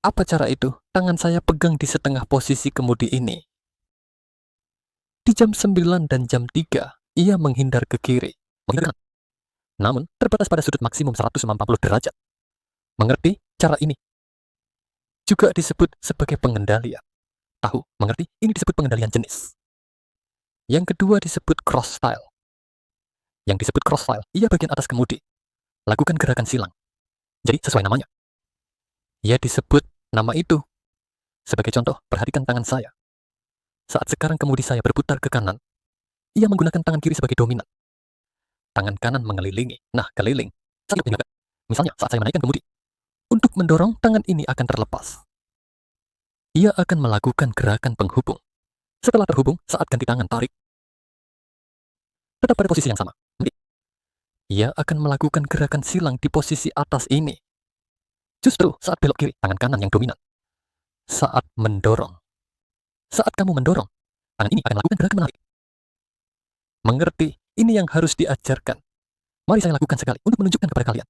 Apa cara itu? Tangan saya pegang di setengah posisi kemudi ini. Di jam 9 dan jam 3, ia menghindar ke kiri. Menghindar kanan. Namun, terbatas pada sudut maksimum 140 derajat. Mengerti? Cara ini juga disebut sebagai pengendalian. Tahu? Mengerti? Ini disebut pengendalian jenis. Yang kedua disebut cross style. Yang disebut cross style, ia bagian atas kemudi. Lakukan gerakan silang. Jadi sesuai namanya. Ia disebut nama itu. Sebagai contoh, perhatikan tangan saya. Saat sekarang kemudi saya berputar ke kanan, ia menggunakan tangan kiri sebagai dominan. Tangan kanan mengelilingi. Nah, keliling. Misalnya, saat saya menaikkan kemudi, untuk mendorong, tangan ini akan terlepas. Ia akan melakukan gerakan penghubung. Setelah terhubung, saat ganti tangan tarik, tetap pada posisi yang sama. Ia akan melakukan gerakan silang di posisi atas ini. Justru saat belok kiri, tangan kanan yang dominan. Saat mendorong. Saat kamu mendorong, tangan ini akan melakukan gerakan menarik. Mengerti? Ini yang harus diajarkan. Mari saya lakukan sekali untuk menunjukkan kepada kalian.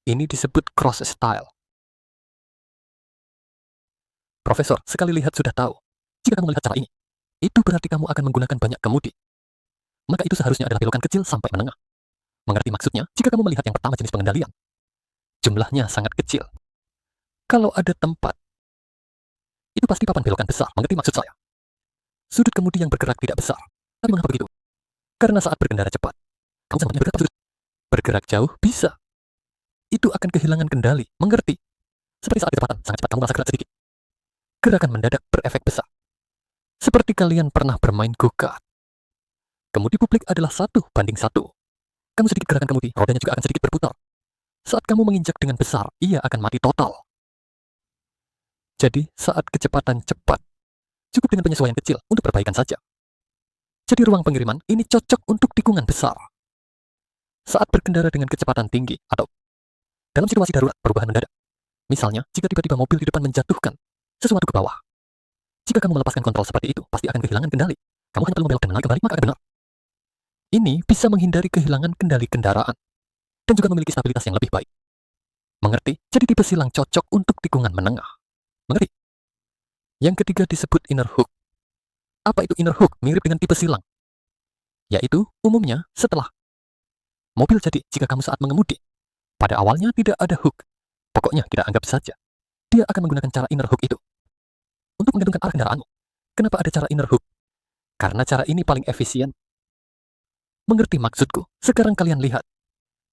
Ini disebut cross style. Profesor, sekali lihat sudah tahu. Jika kamu melihat cara ini, itu berarti kamu akan menggunakan banyak kemudi. Maka itu seharusnya adalah belokan kecil sampai menengah. Mengerti maksudnya? Jika kamu melihat yang pertama jenis pengendalian, jumlahnya sangat kecil. Kalau ada tempat, itu pasti papan belokan besar, mengerti maksud saya? Sudut kemudi yang bergerak tidak besar. Tapi mengapa begitu? Karena saat berkendara cepat, kamu sempatnya bergerak sudut. Bergerak jauh bisa. Itu akan kehilangan kendali, mengerti? Seperti saat kecepatan, sangat cepat kamu merasa gerak sedikit. Gerakan mendadak berefek besar. Seperti kalian pernah bermain go-kart. Kemudi publik adalah 1:1. Kamu sedikit gerakan kemudi, rodanya juga akan sedikit berputar. Saat kamu menginjak dengan besar, ia akan mati total. Jadi, saat kecepatan cepat, cukup dengan penyesuaian kecil untuk perbaikan saja. Jadi ruang pengiriman ini cocok untuk tikungan besar. Saat berkendara dengan kecepatan tinggi atau dalam situasi darurat perubahan mendadak. Misalnya, jika tiba-tiba mobil di depan menjatuhkan sesuatu ke bawah. Jika kamu melepaskan kontrol seperti itu, pasti akan kehilangan kendali. Kamu hanya perlu membelok dan menarik kembali, maka akan benar. Ini bisa menghindari kehilangan kendali kendaraan dan juga memiliki stabilitas yang lebih baik. Mengerti? Jadi tipe silang cocok untuk tikungan menengah. Mengerti? Yang ketiga disebut inner hook. Apa itu inner hook? Mirip dengan tipe silang. Yaitu, umumnya, setelah mobil jadi jika kamu saat mengemudi. Pada awalnya tidak ada hook. Pokoknya kita anggap saja. Dia akan menggunakan cara inner hook itu untuk menggantungkan arah kendaraanmu. Kenapa ada cara inner hook? Karena cara ini paling efisien. Mengerti maksudku? Sekarang kalian lihat.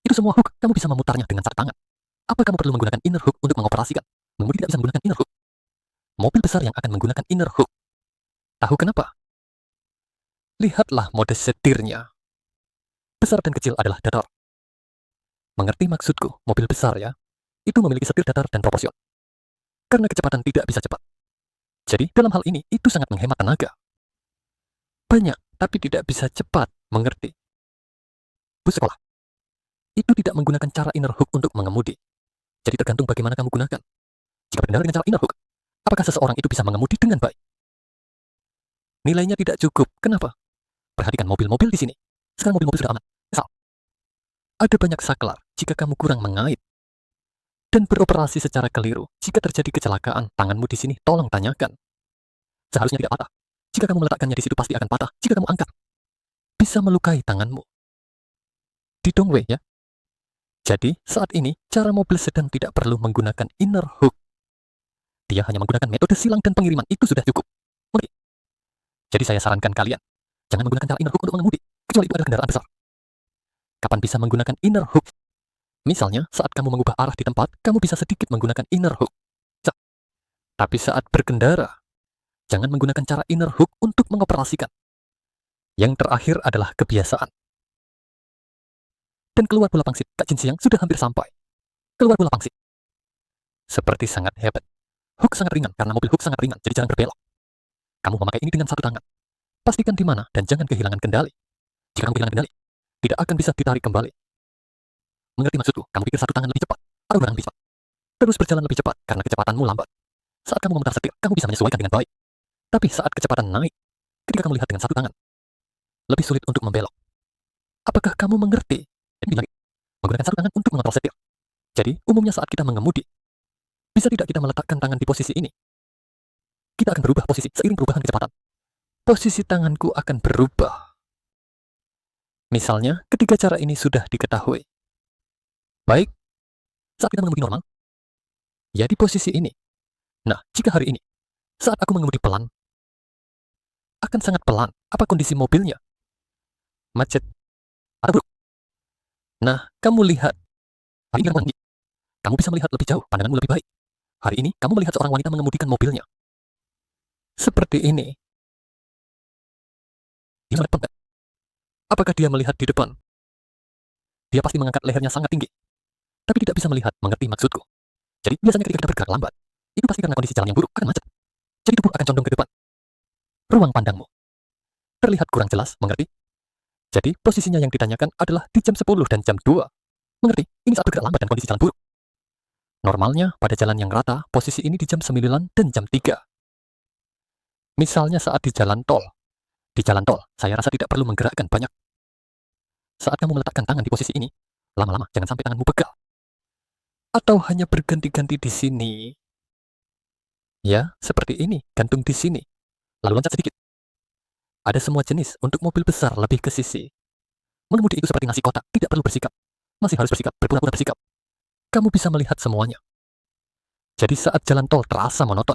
Itu semua hook, kamu bisa memutarnya dengan satu tangan. Apa kamu perlu menggunakan inner hook untuk mengoperasikan? Mengemudi tidak bisa menggunakan inner hook. Mobil besar yang akan menggunakan inner hook. Tahu kenapa? Lihatlah mode setirnya. Besar dan kecil adalah datar. Mengerti maksudku? Mobil besar ya, itu memiliki setir datar dan proporsional. Karena kecepatan tidak bisa cepat. Jadi dalam hal ini, itu sangat menghemat tenaga. Banyak, tapi tidak bisa cepat, mengerti? Bus sekolah. Itu tidak menggunakan cara inner hook untuk mengemudi. Jadi tergantung bagaimana kamu gunakan. Jika berkendara dengan cara inner hook, apakah seseorang itu bisa mengemudi dengan baik? Nilainya tidak cukup. Kenapa? Perhatikan mobil-mobil di sini. Sekarang mobil-mobil sudah aman. Misal, ada banyak saklar jika kamu kurang mengait dan beroperasi secara keliru. Jika terjadi kecelakaan, tanganmu di sini tolong tanyakan. Seharusnya tidak patah. Jika kamu meletakkannya di situ pasti akan patah. Jika kamu angkat, bisa melukai tanganmu. Di Dongwei ya. Jadi, saat ini, cara mobil sedang tidak perlu menggunakan inner hook. Dia hanya menggunakan metode silang dan pengiriman. Itu sudah cukup. Mengerti? Jadi saya sarankan kalian, jangan menggunakan cara inner hook untuk mengemudi, kecuali itu adalah kendaraan besar. Kapan bisa menggunakan inner hook? Misalnya, saat kamu mengubah arah di tempat, kamu bisa sedikit menggunakan inner hook. Tapi saat berkendara, jangan menggunakan cara inner hook untuk mengoperasikan. Yang terakhir adalah kebiasaan. Dan keluar bola pangsit, Kak Jin Siang sudah hampir sampai. Keluar bola pangsit. Seperti sangat hebat. Hook sangat ringan, karena mobil hook sangat ringan, jadi jarang berbelok. Kamu memakai ini dengan satu tangan. Pastikan di mana dan jangan kehilangan kendali. Jika kamu kehilangan kendali, tidak akan bisa ditarik kembali. Mengerti maksudku? Kamu pikir satu tangan lebih cepat atau barang lebih cepat? Terus berjalan lebih cepat karena kecepatanmu lambat. Saat kamu memutar setir, kamu bisa menyesuaikan dengan baik. Tapi saat kecepatan naik, ketika kamu lihat dengan satu tangan, lebih sulit untuk membelok. Apakah kamu mengerti? Jadi lagi, menggunakan satu tangan untuk mengontrol setir. Jadi, umumnya saat kita mengemudi, bisa tidak kita meletakkan tangan di posisi ini? Kita akan berubah posisi seiring perubahan kecepatan. Posisi tanganku akan berubah. Misalnya, ketika cara ini sudah diketahui. Baik, saat kita mengemudi normal, ya di posisi ini. Nah, jika hari ini, saat aku mengemudi pelan, akan sangat pelan. Apa kondisi mobilnya? Macet atau buruk? Nah, kamu lihat. Hari ini kamu bisa melihat lebih jauh, pandanganmu lebih baik. Hari ini, kamu melihat seorang wanita mengemudikan mobilnya. Seperti ini. Dia melihat pengkat. Apakah dia melihat di depan? Dia pasti mengangkat lehernya sangat tinggi. Tapi tidak bisa melihat, mengerti maksudku. Jadi, biasanya ketika kita bergerak lambat, itu pasti karena kondisi jalan yang buruk, akan macet. Jadi tubuh akan condong ke depan. Ruang pandangmu terlihat kurang jelas, mengerti? Jadi, posisinya yang ditanyakan adalah di jam 10 dan jam 2. Mengerti? Ini saat bergerak lambat dan kondisi jalan buruk. Normalnya, pada jalan yang rata, posisi ini di jam 9 dan jam 3. Misalnya saat di jalan tol. Di jalan tol, saya rasa tidak perlu menggerakkan banyak. Saat kamu meletakkan tangan di posisi ini, lama-lama jangan sampai tanganmu pegal. Atau hanya berganti-ganti di sini. Ya, seperti ini, gantung di sini. Lalu loncat sedikit. Ada semua jenis, untuk mobil besar lebih ke sisi. Mengemudi itu seperti nasi kotak, tidak perlu bersikap. Masih harus bersikap, berpura-pura bersikap. kamu bisa melihat semuanya. Jadi saat jalan tol terasa monoton,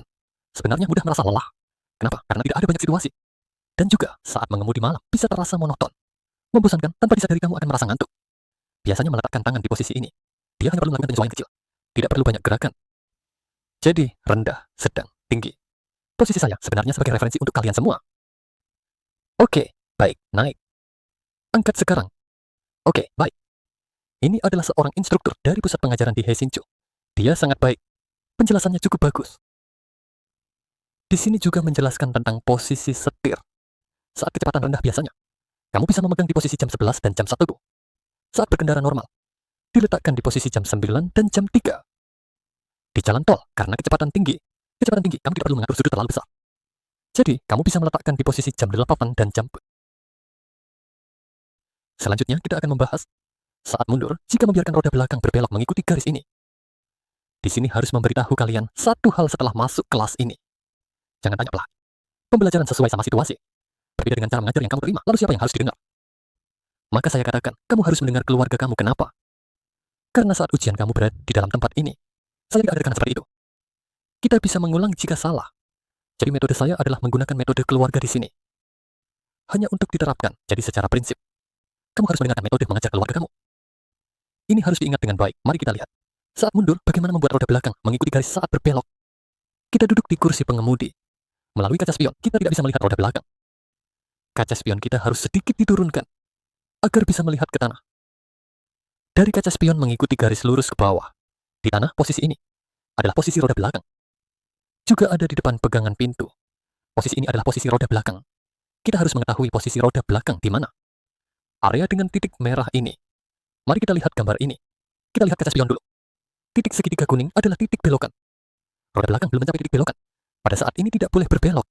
sebenarnya mudah merasa lelah. Kenapa? Karena tidak ada banyak situasi. Dan juga saat mengemudi malam bisa terasa monoton, membosankan tanpa disadari kamu akan merasa ngantuk. Biasanya meletakkan tangan di posisi ini, dia hanya perlu melakukan penyesuaian kecil. Tidak perlu banyak gerakan. Jadi rendah, sedang, tinggi. Posisi saya sebenarnya sebagai referensi untuk kalian semua. Oke, baik, naik. Angkat sekarang. Oke, baik. Ini adalah seorang instruktur dari pusat pengajaran di Heisincho. Dia sangat baik. Penjelasannya cukup bagus. Di sini juga menjelaskan tentang posisi setir. Saat kecepatan rendah biasanya, kamu bisa memegang di posisi jam 11 dan jam 1. Saat berkendara normal, diletakkan di posisi jam 9 dan jam 3. Di jalan tol, karena kecepatan tinggi, kamu tidak perlu mengatur sudut terlalu besar. Jadi, kamu bisa meletakkan di posisi jam 8 dan jam. Selanjutnya, kita akan membahas saat mundur jika membiarkan roda belakang berbelok mengikuti garis ini. Di sini harus memberitahu kalian satu hal setelah masuk kelas ini. Jangan tanya pelan. Pembelajaran sesuai sama situasi. Berbeda dengan cara mengajar yang kamu terima, lalu siapa yang harus didengar? Maka saya katakan, kamu harus mendengar keluarga kamu. Kenapa? Karena saat ujian kamu berada di dalam tempat ini, saya tidak ajarkan seperti itu. Kita bisa mengulang jika salah. Jadi metode saya adalah menggunakan metode keluarga di sini. Hanya untuk diterapkan, jadi secara prinsip. Kamu harus mendengarkan metode mengajar keluarga kamu. Ini harus diingat dengan baik. Mari kita lihat. Saat mundur, bagaimana membuat roda belakang mengikuti garis saat berbelok. Kita duduk di kursi pengemudi. Melalui kaca spion, kita tidak bisa melihat roda belakang. Kaca spion kita harus sedikit diturunkan, agar bisa melihat ke tanah. Dari kaca spion mengikuti garis lurus ke bawah. Di tanah, posisi ini adalah posisi roda belakang. Juga ada di depan pegangan pintu. Posisi ini adalah posisi roda belakang. Kita harus mengetahui posisi roda belakang di mana. Area dengan titik merah ini. Mari kita lihat gambar ini. Kita lihat kaca spion dulu. Titik segitiga kuning adalah titik belokan. Roda belakang belum mencapai titik belokan. Pada saat ini tidak boleh berbelok.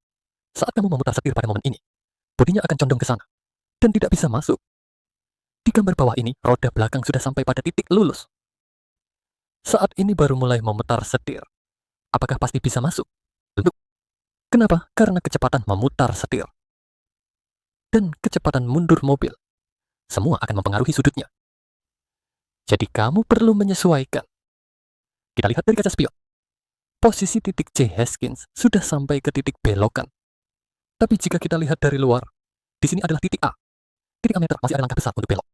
Saat kamu memutar setir pada momen ini, bodinya akan condong ke sana dan tidak bisa masuk. Di gambar bawah ini, roda belakang sudah sampai pada titik lulus. Saat ini baru mulai memutar setir. Apakah pasti bisa masuk? Tentu. Kenapa? Karena kecepatan memutar setir dan kecepatan mundur mobil. Semua akan mempengaruhi sudutnya. Jadi kamu perlu menyesuaikan. Kita lihat dari kaca spion. Posisi titik C Haskins sudah sampai ke titik belokan. Tapi jika kita lihat dari luar, di sini adalah titik A. Titik ammeter masih ada langkah besar untuk belok.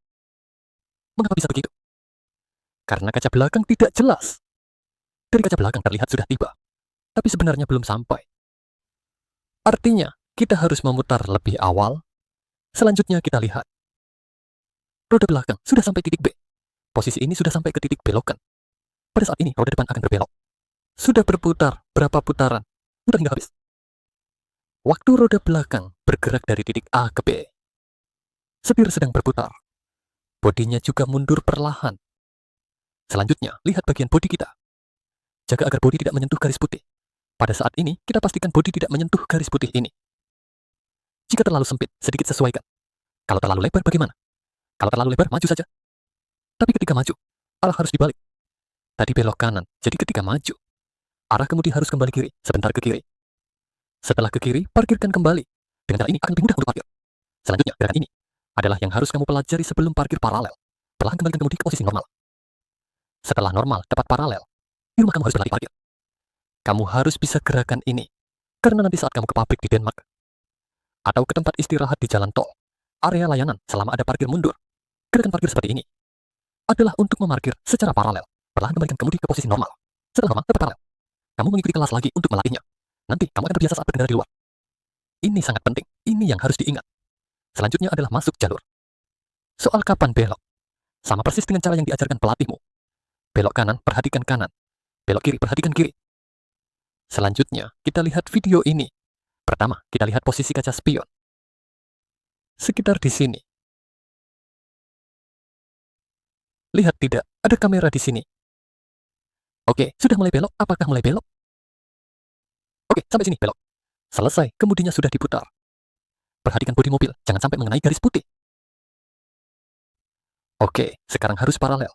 Mengapa bisa begitu? Karena kaca belakang tidak jelas. Dari kaca belakang terlihat sudah tiba, tapi sebenarnya belum sampai. Artinya, kita harus memutar lebih awal. Selanjutnya kita lihat. Roda belakang sudah sampai titik B. Posisi ini sudah sampai ke titik belokan. Pada saat ini, roda depan akan berbelok. Sudah berputar berapa putaran? Putar hingga habis. Waktu roda belakang bergerak dari titik A ke B. Setir sedang berputar. Bodinya juga mundur perlahan. Selanjutnya, lihat bagian bodi kita. Jaga agar bodi tidak menyentuh garis putih. Pada saat ini, kita pastikan bodi tidak menyentuh garis putih ini. Jika terlalu sempit, sedikit sesuaikan. Kalau terlalu lebar, bagaimana? Kalau terlalu lebar, maju saja. Tapi ketika maju, arah harus dibalik. Tadi belok kanan, jadi ketika maju, arah kemudi harus kembali kiri, sebentar ke kiri. Setelah ke kiri, parkirkan kembali. Dengan cara ini akan lebih mudah untuk parkir. Selanjutnya, gerakan ini adalah yang harus kamu pelajari sebelum parkir paralel. Perlahan kembalikan kemudi ke posisi normal. Setelah normal, tepat paralel, di rumah kamu harus berlatih parkir. Kamu harus bisa gerakan ini, karena nanti saat kamu ke pabrik di Denmark, atau ke tempat istirahat di jalan tol, area layanan selama ada parkir mundur, gerakan parkir seperti ini adalah untuk memarkir secara paralel. Perlahan kembalikan kemudi ke posisi normal. Setelah normal, tepat paralel. Kamu mengikuti kelas lagi untuk melatihnya. Nanti kamu akan terbiasa saat berkendara di luar. Ini sangat penting. Ini yang harus diingat. Selanjutnya adalah masuk jalur. Soal kapan belok. Sama persis dengan cara yang diajarkan pelatihmu. Belok kanan, perhatikan kanan. Belok kiri, perhatikan kiri. Selanjutnya, kita lihat video ini. Pertama, kita lihat posisi kaca spion. Sekitar di sini. Lihat tidak, ada kamera di sini. Oke, sudah mulai belok. Apakah mulai belok? Oke, sampai sini belok. Selesai, kemudinya sudah diputar. Perhatikan bodi mobil, jangan sampai mengenai garis putih. Oke, sekarang harus paralel.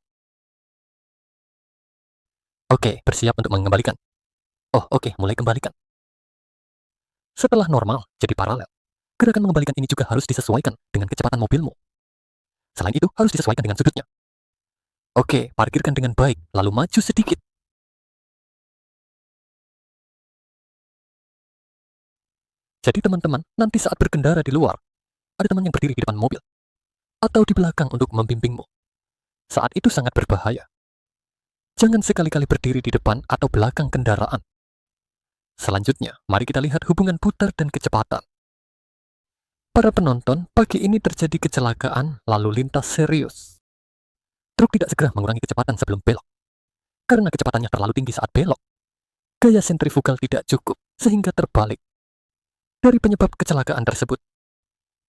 Oke, bersiap untuk mengembalikan. Oh, oke, mulai kembalikan. Setelah normal, jadi paralel. Gerakan mengembalikan ini juga harus disesuaikan dengan kecepatan mobilmu. Selain itu, harus disesuaikan dengan sudutnya. Oke, parkirkan dengan baik, lalu maju sedikit. Jadi teman-teman, nanti saat berkendara di luar, ada teman yang berdiri di depan mobil, atau di belakang untuk membimbingmu. Saat itu sangat berbahaya. Jangan sekali-kali berdiri di depan atau belakang kendaraan. Selanjutnya, mari kita lihat hubungan putar dan kecepatan. Para penonton, pagi ini terjadi kecelakaan lalu lintas serius. Truk tidak segera mengurangi kecepatan sebelum belok. Karena kecepatannya terlalu tinggi saat belok, gaya sentrifugal tidak cukup, sehingga terbalik. Dari penyebab kecelakaan tersebut,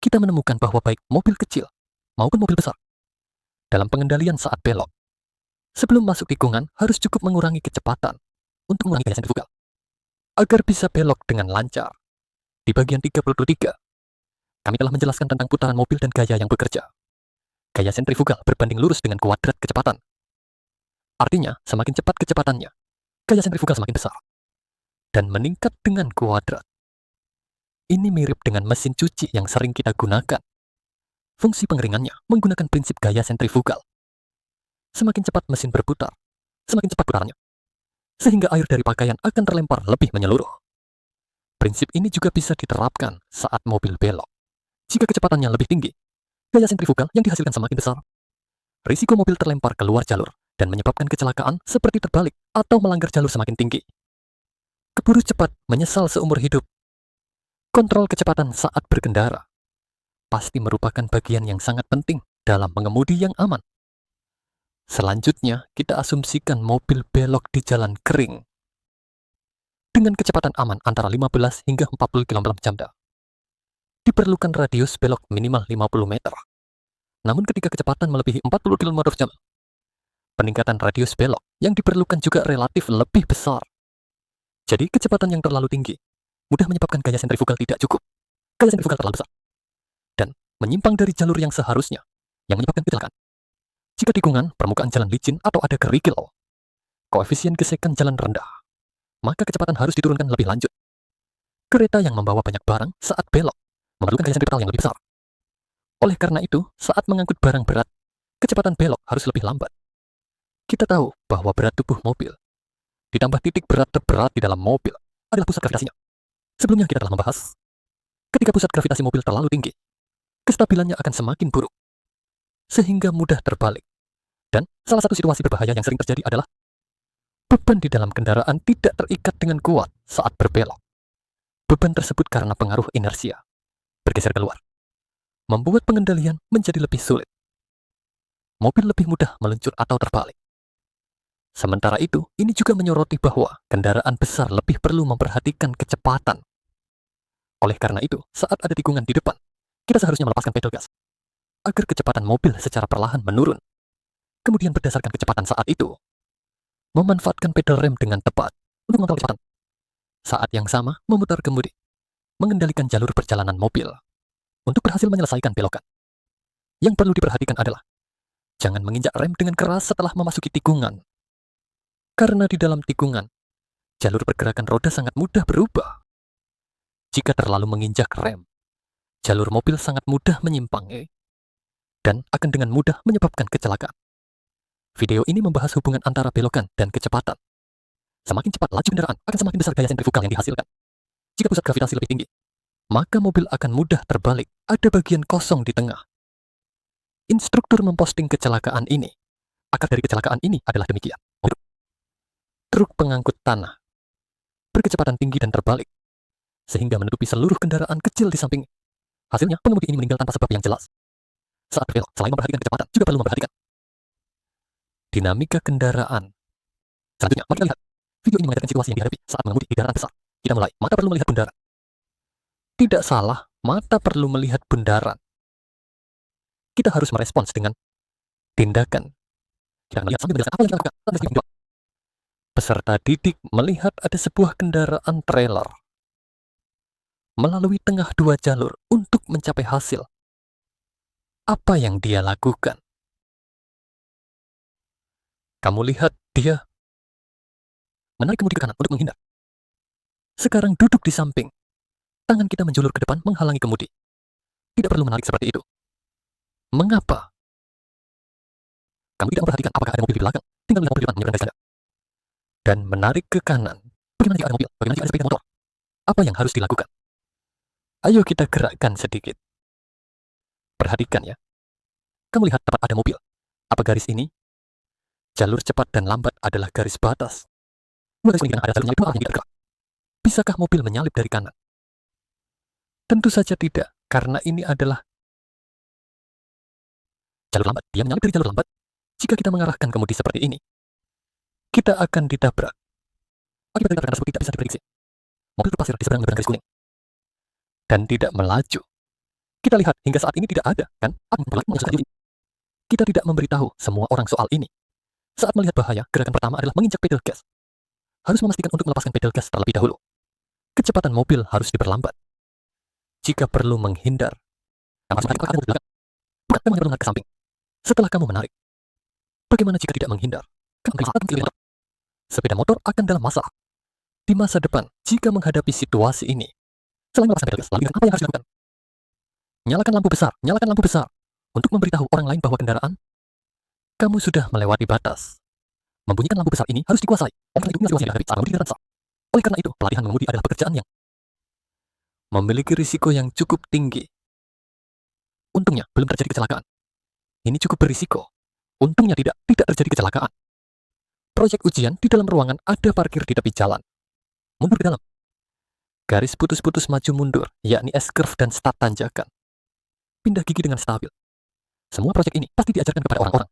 kita menemukan bahwa baik mobil kecil maupun mobil besar, dalam pengendalian saat belok, sebelum masuk tikungan harus cukup mengurangi kecepatan untuk mengurangi gaya sentrifugal, agar bisa belok dengan lancar. Di bagian 33, kami telah menjelaskan tentang putaran mobil dan gaya yang bekerja. Gaya sentrifugal berbanding lurus dengan kuadrat kecepatan. Artinya, semakin cepat kecepatannya, gaya sentrifugal semakin besar. Dan meningkat dengan kuadrat. Ini mirip dengan mesin cuci yang sering kita gunakan. Fungsi pengeringannya menggunakan prinsip gaya sentrifugal. Semakin cepat mesin berputar, semakin cepat putarannya. Sehingga air dari pakaian akan terlempar lebih menyeluruh. Prinsip ini juga bisa diterapkan saat mobil belok. Jika kecepatannya lebih tinggi, gaya sentrifugal yang dihasilkan semakin besar. Risiko mobil terlempar keluar jalur dan menyebabkan kecelakaan seperti terbalik atau melanggar jalur semakin tinggi. Keburu cepat menyesal seumur hidup. Kontrol kecepatan saat berkendara pasti merupakan bagian yang sangat penting dalam mengemudi yang aman. Selanjutnya, kita asumsikan mobil belok di jalan kering dengan kecepatan aman antara 15 hingga 40 km/jam. Diperlukan radius belok minimal 50 meter. Namun ketika kecepatan melebihi 40 km/jam, peningkatan radius belok yang diperlukan juga relatif lebih besar. Jadi kecepatan yang terlalu tinggi mudah menyebabkan gaya sentrifugal tidak cukup. Gaya sentrifugal terlalu besar. Dan menyimpang dari jalur yang seharusnya, yang menyebabkan kecelakaan. Jika tikungan, permukaan jalan licin atau ada kerikil, koefisien gesekan jalan rendah, maka kecepatan harus diturunkan lebih lanjut. Kereta yang membawa banyak barang saat belok memerlukan gaya sentrifugal yang lebih besar. Oleh karena itu, saat mengangkut barang berat, kecepatan belok harus lebih lambat. Kita tahu bahwa berat tubuh mobil ditambah titik berat terberat di dalam mobil adalah pusat gravitasinya. Sebelumnya kita telah membahas, ketika pusat gravitasi mobil terlalu tinggi, kestabilannya akan semakin buruk, sehingga mudah terbalik. Dan salah satu situasi berbahaya yang sering terjadi adalah beban di dalam kendaraan tidak terikat dengan kuat saat berbelok. Beban tersebut karena pengaruh inersia bergeser keluar, membuat pengendalian menjadi lebih sulit. Mobil lebih mudah meluncur atau terbalik. Sementara itu, ini juga menyoroti bahwa kendaraan besar lebih perlu memperhatikan kecepatan. Oleh karena itu, saat ada tikungan di depan, kita seharusnya melepaskan pedal gas, agar kecepatan mobil secara perlahan menurun. Kemudian berdasarkan kecepatan saat itu, memanfaatkan pedal rem dengan tepat untuk mengontrol kecepatan. Saat yang sama, memutar kemudi, mengendalikan jalur perjalanan mobil, untuk berhasil menyelesaikan belokan. Yang perlu diperhatikan adalah, jangan menginjak rem dengan keras setelah memasuki tikungan. Karena di dalam tikungan, jalur pergerakan roda sangat mudah berubah. Jika terlalu menginjak rem, jalur mobil sangat mudah menyimpang, dan akan dengan mudah menyebabkan kecelakaan. Video ini membahas hubungan antara belokan dan kecepatan. Semakin cepat laju kendaraan, akan semakin besar gaya sentrifugal yang dihasilkan. Jika pusat gravitasi lebih tinggi, maka mobil akan mudah terbalik, ada bagian kosong di tengah. Instruktur memposting kecelakaan ini. Akar dari kecelakaan ini adalah demikian. Truk pengangkut tanah berkecepatan tinggi dan terbalik, sehingga menutupi seluruh kendaraan kecil di samping. Hasilnya, pengemudi ini meninggal tanpa sebab yang jelas. Saat berbelok, selain memperhatikan kecepatan, juga perlu memperhatikan dinamika kendaraan. Selanjutnya, mari kita lihat. Video ini mengajarkan situasi yang dihadapi saat mengemudi di kendaraan besar. Kita mulai, mata perlu melihat bundaran. Tidak salah, mata perlu melihat bundaran. Kita harus merespons dengan tindakan. Kita akan melihat sambil menjelaskan apa yang kita lakukan. Peserta didik melihat ada sebuah kendaraan trailer melalui tengah dua jalur untuk mencapai hasil. Apa yang dia lakukan? Kamu lihat dia menarik kemudi ke kanan untuk menghindar. Sekarang duduk di samping. Tangan kita menjulur ke depan menghalangi kemudi. Tidak perlu menarik seperti itu. Mengapa? Kamu tidak memperhatikan apakah ada mobil di belakang. Tinggal melihat mobil di depan menyeberang garis tanda. Dan menarik ke kanan. Bagaimana jika ada mobil? Bagaimana jika ada sepeda motor? Apa yang harus dilakukan? Ayo kita gerakkan sedikit. Perhatikan ya. Kamu lihat tepat ada mobil. Apa garis ini? Jalur cepat dan lambat adalah garis batas. Dua garis kuning ada jalur menyalip dua arah yang tidak bergerak. Bisakah mobil menyalip dari kanan? Tentu saja tidak, karena ini adalah jalur lambat. Dia menyalip dari jalur lambat. Jika kita mengarahkan kemudi seperti ini, kita akan ditabrak. Akibat dari tabrakan tersebut tidak bisa diprediksi. Mobil terpasir di seberang menyeberang garis kuning dan tidak melaju. Kita lihat hingga saat ini tidak ada, kan? Kita tidak memberitahu semua orang soal ini. Saat melihat bahaya, gerakan pertama adalah menginjak pedal gas. Harus memastikan untuk melepaskan pedal gas terlebih dahulu. Kecepatan mobil harus diperlambat. Jika perlu menghindar, kamu harus menarik ke belakang. Bukan kamu menarik ke samping. Setelah kamu menarik, bagaimana jika tidak menghindar? Sepeda motor akan dalam masalah. Di masa depan, jika menghadapi situasi ini, selain melepaskan pedal gas, lalu apa yang harus dilakukan? Nyalakan lampu besar, untuk memberitahu orang lain bahwa kendaraan kamu sudah melewati batas. Membunyikan lampu besar ini harus dikuasai. Oleh karena itu, pelatihan mengemudi adalah pekerjaan yang memiliki risiko yang cukup tinggi. Untungnya, belum terjadi kecelakaan. Ini cukup berisiko. Untungnya tidak terjadi kecelakaan. Proyek ujian di dalam ruangan ada parkir di tepi jalan. Mundur ke dalam. Garis putus-putus maju mundur, yakni S-curve dan start tanjakan. Pindah gigi dengan stabil. Semua proyek ini pasti diajarkan kepada orang-orang.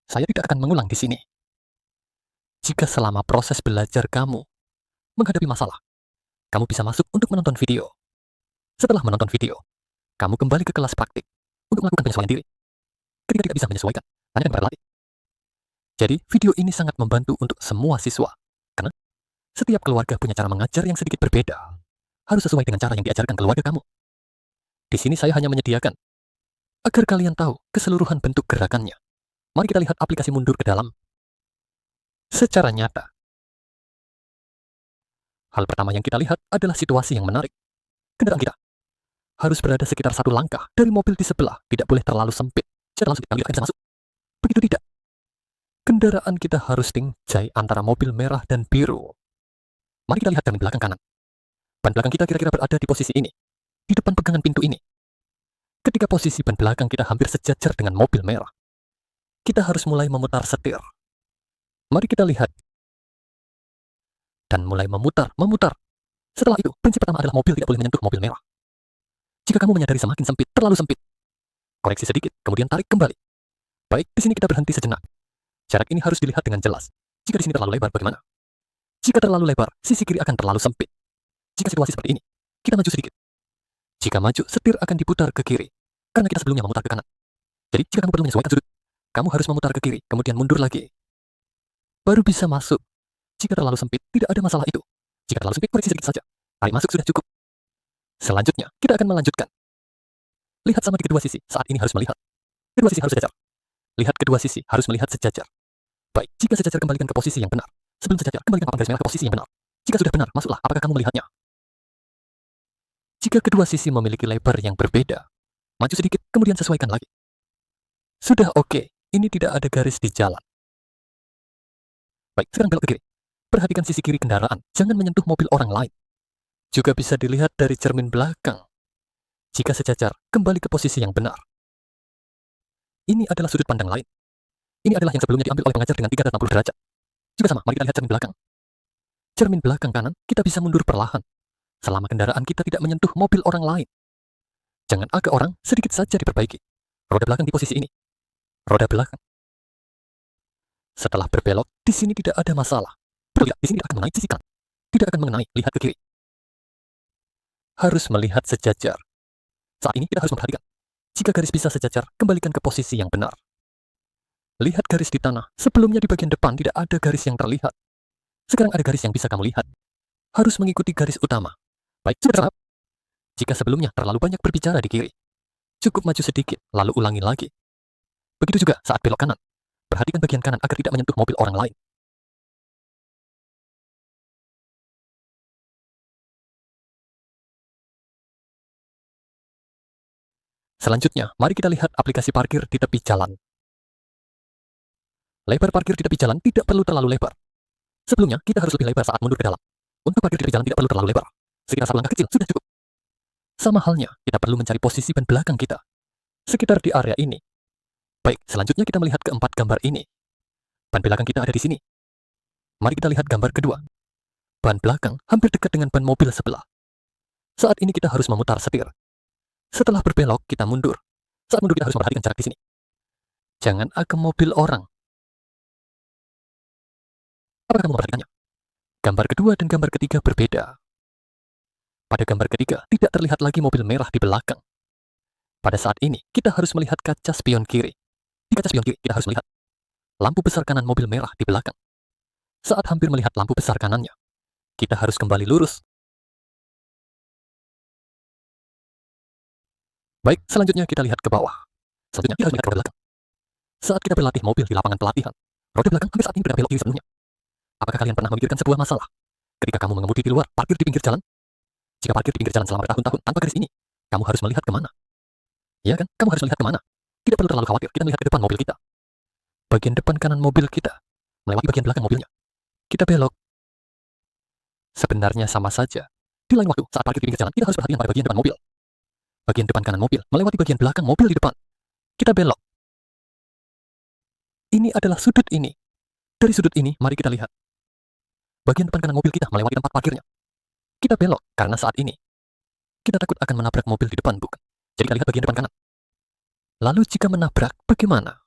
Saya tidak akan mengulang di sini. Jika selama proses belajar kamu menghadapi masalah, kamu bisa masuk untuk menonton video. Setelah menonton video, kamu kembali ke kelas praktik untuk melakukan penyesuaian diri. Ketika tidak bisa menyesuaikan, tanyakan kepada pelatih. Jadi, video ini sangat membantu untuk semua siswa. Karena setiap keluarga punya cara mengajar yang sedikit berbeda. Harus sesuai dengan cara yang diajarkan keluarga kamu. Di sini saya hanya menyediakan agar kalian tahu keseluruhan bentuk gerakannya. Mari kita lihat aplikasi mundur ke dalam secara nyata. Hal pertama yang kita lihat adalah situasi yang menarik. Kendaraan kita harus berada sekitar 1 langkah dari mobil di sebelah, tidak boleh terlalu sempit. Jika terlalu sempit, kami bisa masuk. Begitu tidak. Kendaraan kita harus tinggai antara mobil merah dan biru. Mari kita lihat cermin belakang kanan. Ban belakang kita kira-kira berada di posisi ini, di depan pegangan pintu ini. Ketika posisi ban belakang kita hampir sejajar dengan mobil merah, kita harus mulai memutar setir. Mari kita lihat. Dan mulai memutar. Setelah itu, prinsip pertama adalah mobil tidak boleh menyentuh mobil merah. Jika kamu menyadari semakin sempit, terlalu sempit, koreksi sedikit, kemudian tarik kembali. Baik, di sini kita berhenti sejenak. Jarak ini harus dilihat dengan jelas. Jika di sini terlalu lebar, bagaimana? Jika terlalu lebar, sisi kiri akan terlalu sempit. Jika situasi seperti ini, kita maju sedikit. Jika maju, setir akan diputar ke kiri, karena kita sebelumnya memutar ke kanan. Jadi, jika kamu perlu menyesuaikan sudut, kamu harus memutar ke kiri, kemudian mundur lagi. Baru bisa masuk. Jika terlalu sempit, tidak ada masalah itu. Jika terlalu sempit, koreksi sedikit saja. Tarik masuk sudah cukup. Selanjutnya, kita akan melanjutkan. Lihat sama di kedua sisi, saat ini harus melihat. Kedua sisi harus sejajar. Lihat kedua sisi harus melihat sejajar. Baik, jika sejajar kembalikan ke posisi yang benar. Sebelum sejajar, kembalikan papan garis merah ke posisi yang benar. Jika sudah benar, masuklah. Apakah kamu melihatnya? Jika kedua sisi memiliki lebar yang berbeda, maju sedikit, kemudian sesuaikan lagi. Sudah oke, ini tidak ada garis di jalan. Baik, sekarang belok ke kiri. Perhatikan sisi kiri kendaraan, jangan menyentuh mobil orang lain. Juga bisa dilihat dari cermin belakang. Jika sejajar, kembali ke posisi yang benar. Ini adalah sudut pandang lain. Ini adalah yang sebelumnya diambil oleh pengajar dengan 360 derajat. Juga sama, mari kita lihat cermin belakang. Cermin belakang kanan, kita bisa mundur perlahan. Selama kendaraan kita tidak menyentuh mobil orang lain. Jangan agak orang, sedikit saja diperbaiki. Roda belakang di posisi ini. Roda belakang. Setelah berbelok, di sini tidak ada masalah. Berlihat, di sini tidak akan mengenai sisi kanan. Tidak akan mengenai, lihat ke kiri. Harus melihat sejajar. Saat ini kita harus memperhatikan. Jika garis bisa sejajar, kembalikan ke posisi yang benar. Lihat garis di tanah. Sebelumnya di bagian depan tidak ada garis yang terlihat. Sekarang ada garis yang bisa kamu lihat. Harus mengikuti garis utama. Baik, sudah. Jika sebelumnya terlalu banyak berbicara di kiri, cukup maju sedikit, lalu ulangi lagi. Begitu juga saat belok kanan. Perhatikan bagian kanan agar tidak menyentuh mobil orang lain. Selanjutnya, mari kita lihat aplikasi parkir di tepi jalan. Lebar parkir di tepi jalan tidak perlu terlalu lebar. Sebelumnya, kita harus lebih lebar saat mundur ke dalam. Untuk parkir di tepi jalan tidak perlu terlalu lebar. Sekitar satu langkah kecil sudah cukup. Sama halnya, kita perlu mencari posisi ban belakang kita. Sekitar di area ini. Baik, selanjutnya kita melihat keempat gambar ini. Ban belakang kita ada di sini. Mari kita lihat gambar kedua. Ban belakang hampir dekat dengan ban mobil sebelah. Saat ini kita harus memutar setir. Setelah berbelok, kita mundur. Saat mundur kita harus memperhatikan jarak di sini. Jangan agem mobil orang. Apakah kamu memperhatikannya? Gambar kedua dan gambar ketiga berbeda. Pada gambar ketiga, tidak terlihat lagi mobil merah di belakang. Pada saat ini, kita harus melihat kaca spion kiri. Di kaca spion kiri, kita harus melihat lampu besar kanan mobil merah di belakang. Saat hampir melihat lampu besar kanannya, kita harus kembali lurus. Baik, selanjutnya kita lihat ke bawah. Selanjutnya kita harus melihat ke roda belakang. Saat kita berlatih mobil di lapangan pelatihan, roda belakang hampir saat ini berbelok kiri sebelumnya. Apakah kalian pernah memikirkan sebuah masalah? Ketika kamu mengemudi di luar, parkir di pinggir jalan? Jika parkir di pinggir jalan selama bertahun-tahun tanpa garis ini, kamu harus melihat kemana? Ya kan? Kamu harus melihat kemana? Tidak perlu terlalu khawatir, kita melihat ke depan mobil kita. Bagian depan kanan mobil kita, melewati bagian belakang mobilnya. Kita belok. Sebenarnya sama saja. Di lain waktu, saat parkir di pinggir jalan, kita harus perhatikan pada bagian depan mobil. Bagian depan kanan mobil, melewati bagian belakang mobil di depan. Kita belok. Ini adalah sudut ini. Dari sudut ini, mari kita lihat. Bagian depan kanan mobil kita melewati tempat parkirnya. Kita belok, karena saat ini, kita takut akan menabrak mobil di depan, bukan? Jadi kita lihat bagian depan kanan. Lalu jika menabrak, bagaimana?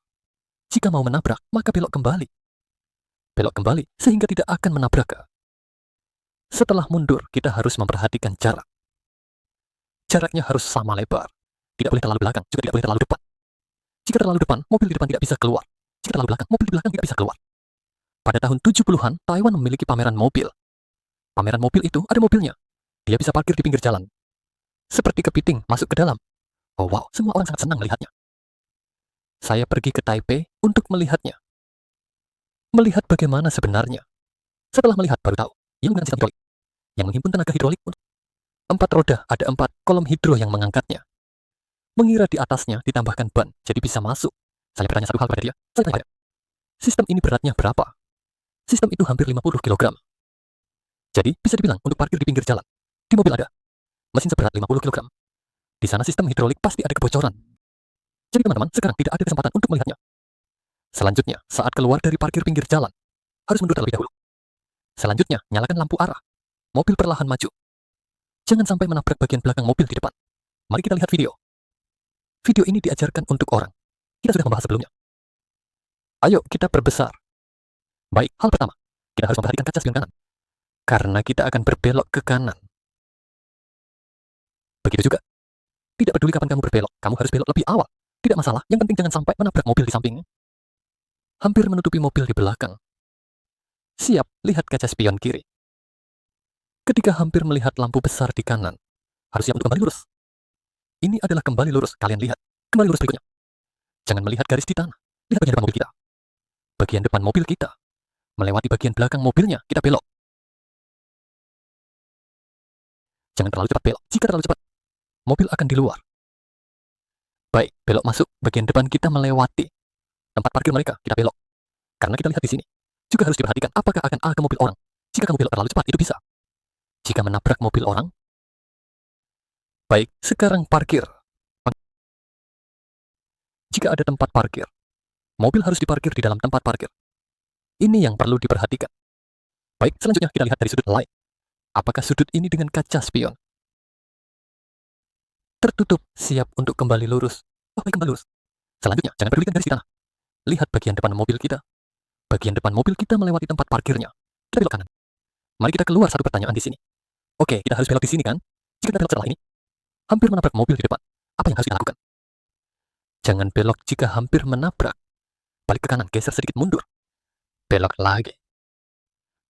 Jika mau menabrak, maka belok kembali. Belok kembali, sehingga tidak akan menabrak. Setelah mundur, kita harus memperhatikan jarak. Jaraknya harus sama lebar. Tidak boleh terlalu belakang, juga tidak boleh terlalu depan. Jika terlalu depan, mobil di depan tidak bisa keluar. Jika terlalu belakang, mobil di belakang tidak bisa keluar. Pada tahun 70-an, Taiwan memiliki pameran mobil. Pameran mobil itu ada mobilnya. Dia bisa parkir di pinggir jalan. Seperti kepiting masuk ke dalam. Oh wow, semua orang sangat senang melihatnya. Saya pergi ke Taipei untuk melihatnya. Melihat bagaimana sebenarnya. Setelah melihat, baru tahu. Yang menggunakan sistem hidrolik. Yang menghimpun tenaga hidrolik untuk 4 roda, ada 4 kolom hidro yang mengangkatnya. Mengira di atasnya ditambahkan ban, jadi bisa masuk. Saya bertanya satu hal pada dia. Saya tanya pada, sistem ini beratnya berapa? Sistem itu hampir 50 kg. Jadi, bisa dibilang untuk parkir di pinggir jalan. Di mobil ada mesin seberat 50 kg. Di sana sistem hidrolik pasti ada kebocoran. Jadi teman-teman, sekarang tidak ada kesempatan untuk melihatnya. Selanjutnya, saat keluar dari parkir pinggir jalan, harus mundur terlebih dahulu. Selanjutnya, nyalakan lampu arah. Mobil perlahan maju. Jangan sampai menabrak bagian belakang mobil di depan. Mari kita lihat video. Video ini diajarkan untuk orang. Kita sudah membahas sebelumnya. Ayo kita perbesar. Baik, hal pertama, kita harus memperhatikan kaca spion kanan. Karena kita akan berbelok ke kanan. Begitu juga. Tidak peduli kapan kamu berbelok, kamu harus belok lebih awal. Tidak masalah, yang penting jangan sampai menabrak mobil di samping. Hampir menutupi mobil di belakang. Siap, lihat kaca spion kiri. Ketika hampir melihat lampu besar di kanan, harus siap untuk kembali lurus. Ini adalah kembali lurus, kalian lihat. Kembali lurus berikutnya. Jangan melihat garis di tanah. Lihat bagian depan mobil kita. Bagian depan mobil kita. Melewati bagian belakang mobilnya, kita belok. Jangan terlalu cepat belok. Jika terlalu cepat, mobil akan di luar. Baik, belok masuk. Bagian depan kita melewati tempat parkir mereka, kita belok. Karena kita lihat di sini. Juga harus diperhatikan apakah akan ke mobil orang. Jika kamu belok terlalu cepat, itu bisa. Jika menabrak mobil orang. Baik, sekarang parkir. Jika ada tempat parkir, mobil harus diparkir di dalam tempat parkir. Ini yang perlu diperhatikan. Baik, selanjutnya kita lihat dari sudut lain. Apakah sudut ini dengan kaca spion? Tertutup, siap untuk kembali lurus. Oh, baik, kembali lurus. Selanjutnya, jangan pedulikan garis di tanah. Lihat bagian depan mobil kita. Bagian depan mobil kita melewati tempat parkirnya. Kita belok kanan. Mari kita keluar satu pertanyaan di sini. Oke, kita harus belok di sini kan? Jika kita belok setelah ini, hampir menabrak mobil di depan. Apa yang harus kita lakukan? Jangan belok jika hampir menabrak. Balik ke kanan, geser sedikit mundur. Belok lagi.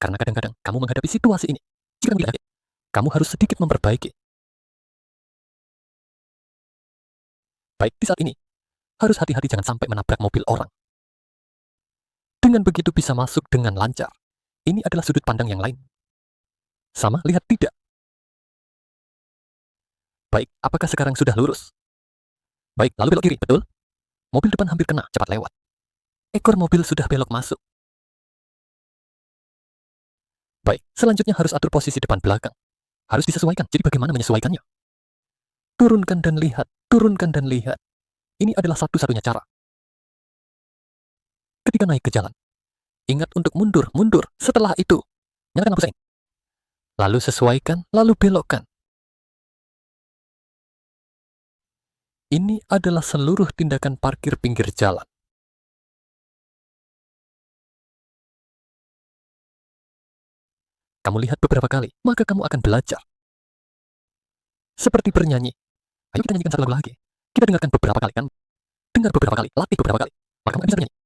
Karena kadang-kadang kamu menghadapi situasi ini. Jika kamu yakin, kamu harus sedikit memperbaiki. Baik, di saat ini, harus hati-hati jangan sampai menabrak mobil orang. Dengan begitu bisa masuk dengan lancar. Ini adalah sudut pandang yang lain. Sama, lihat tidak? Baik, apakah sekarang sudah lurus? Baik, lalu belok kiri, betul? Mobil depan hampir kena, cepat lewat. ekor mobil sudah belok masuk. Baik, selanjutnya harus atur posisi depan belakang. Harus disesuaikan, jadi bagaimana menyesuaikannya? Turunkan dan lihat, turunkan dan lihat. Ini adalah satu-satunya cara. Ketika naik ke jalan, ingat untuk mundur, mundur. Setelah itu, nyalakan lampu sein. Lalu sesuaikan, lalu belokkan. Ini adalah seluruh tindakan parkir pinggir jalan. Kamu lihat beberapa kali, maka kamu akan belajar. Seperti bernyanyi. Ayo kita nyanyikan satu lagu lagi. Kita dengarkan beberapa kali, kan? Dengar beberapa kali, latih beberapa kali. Maka kamu akan bisa bernyanyi.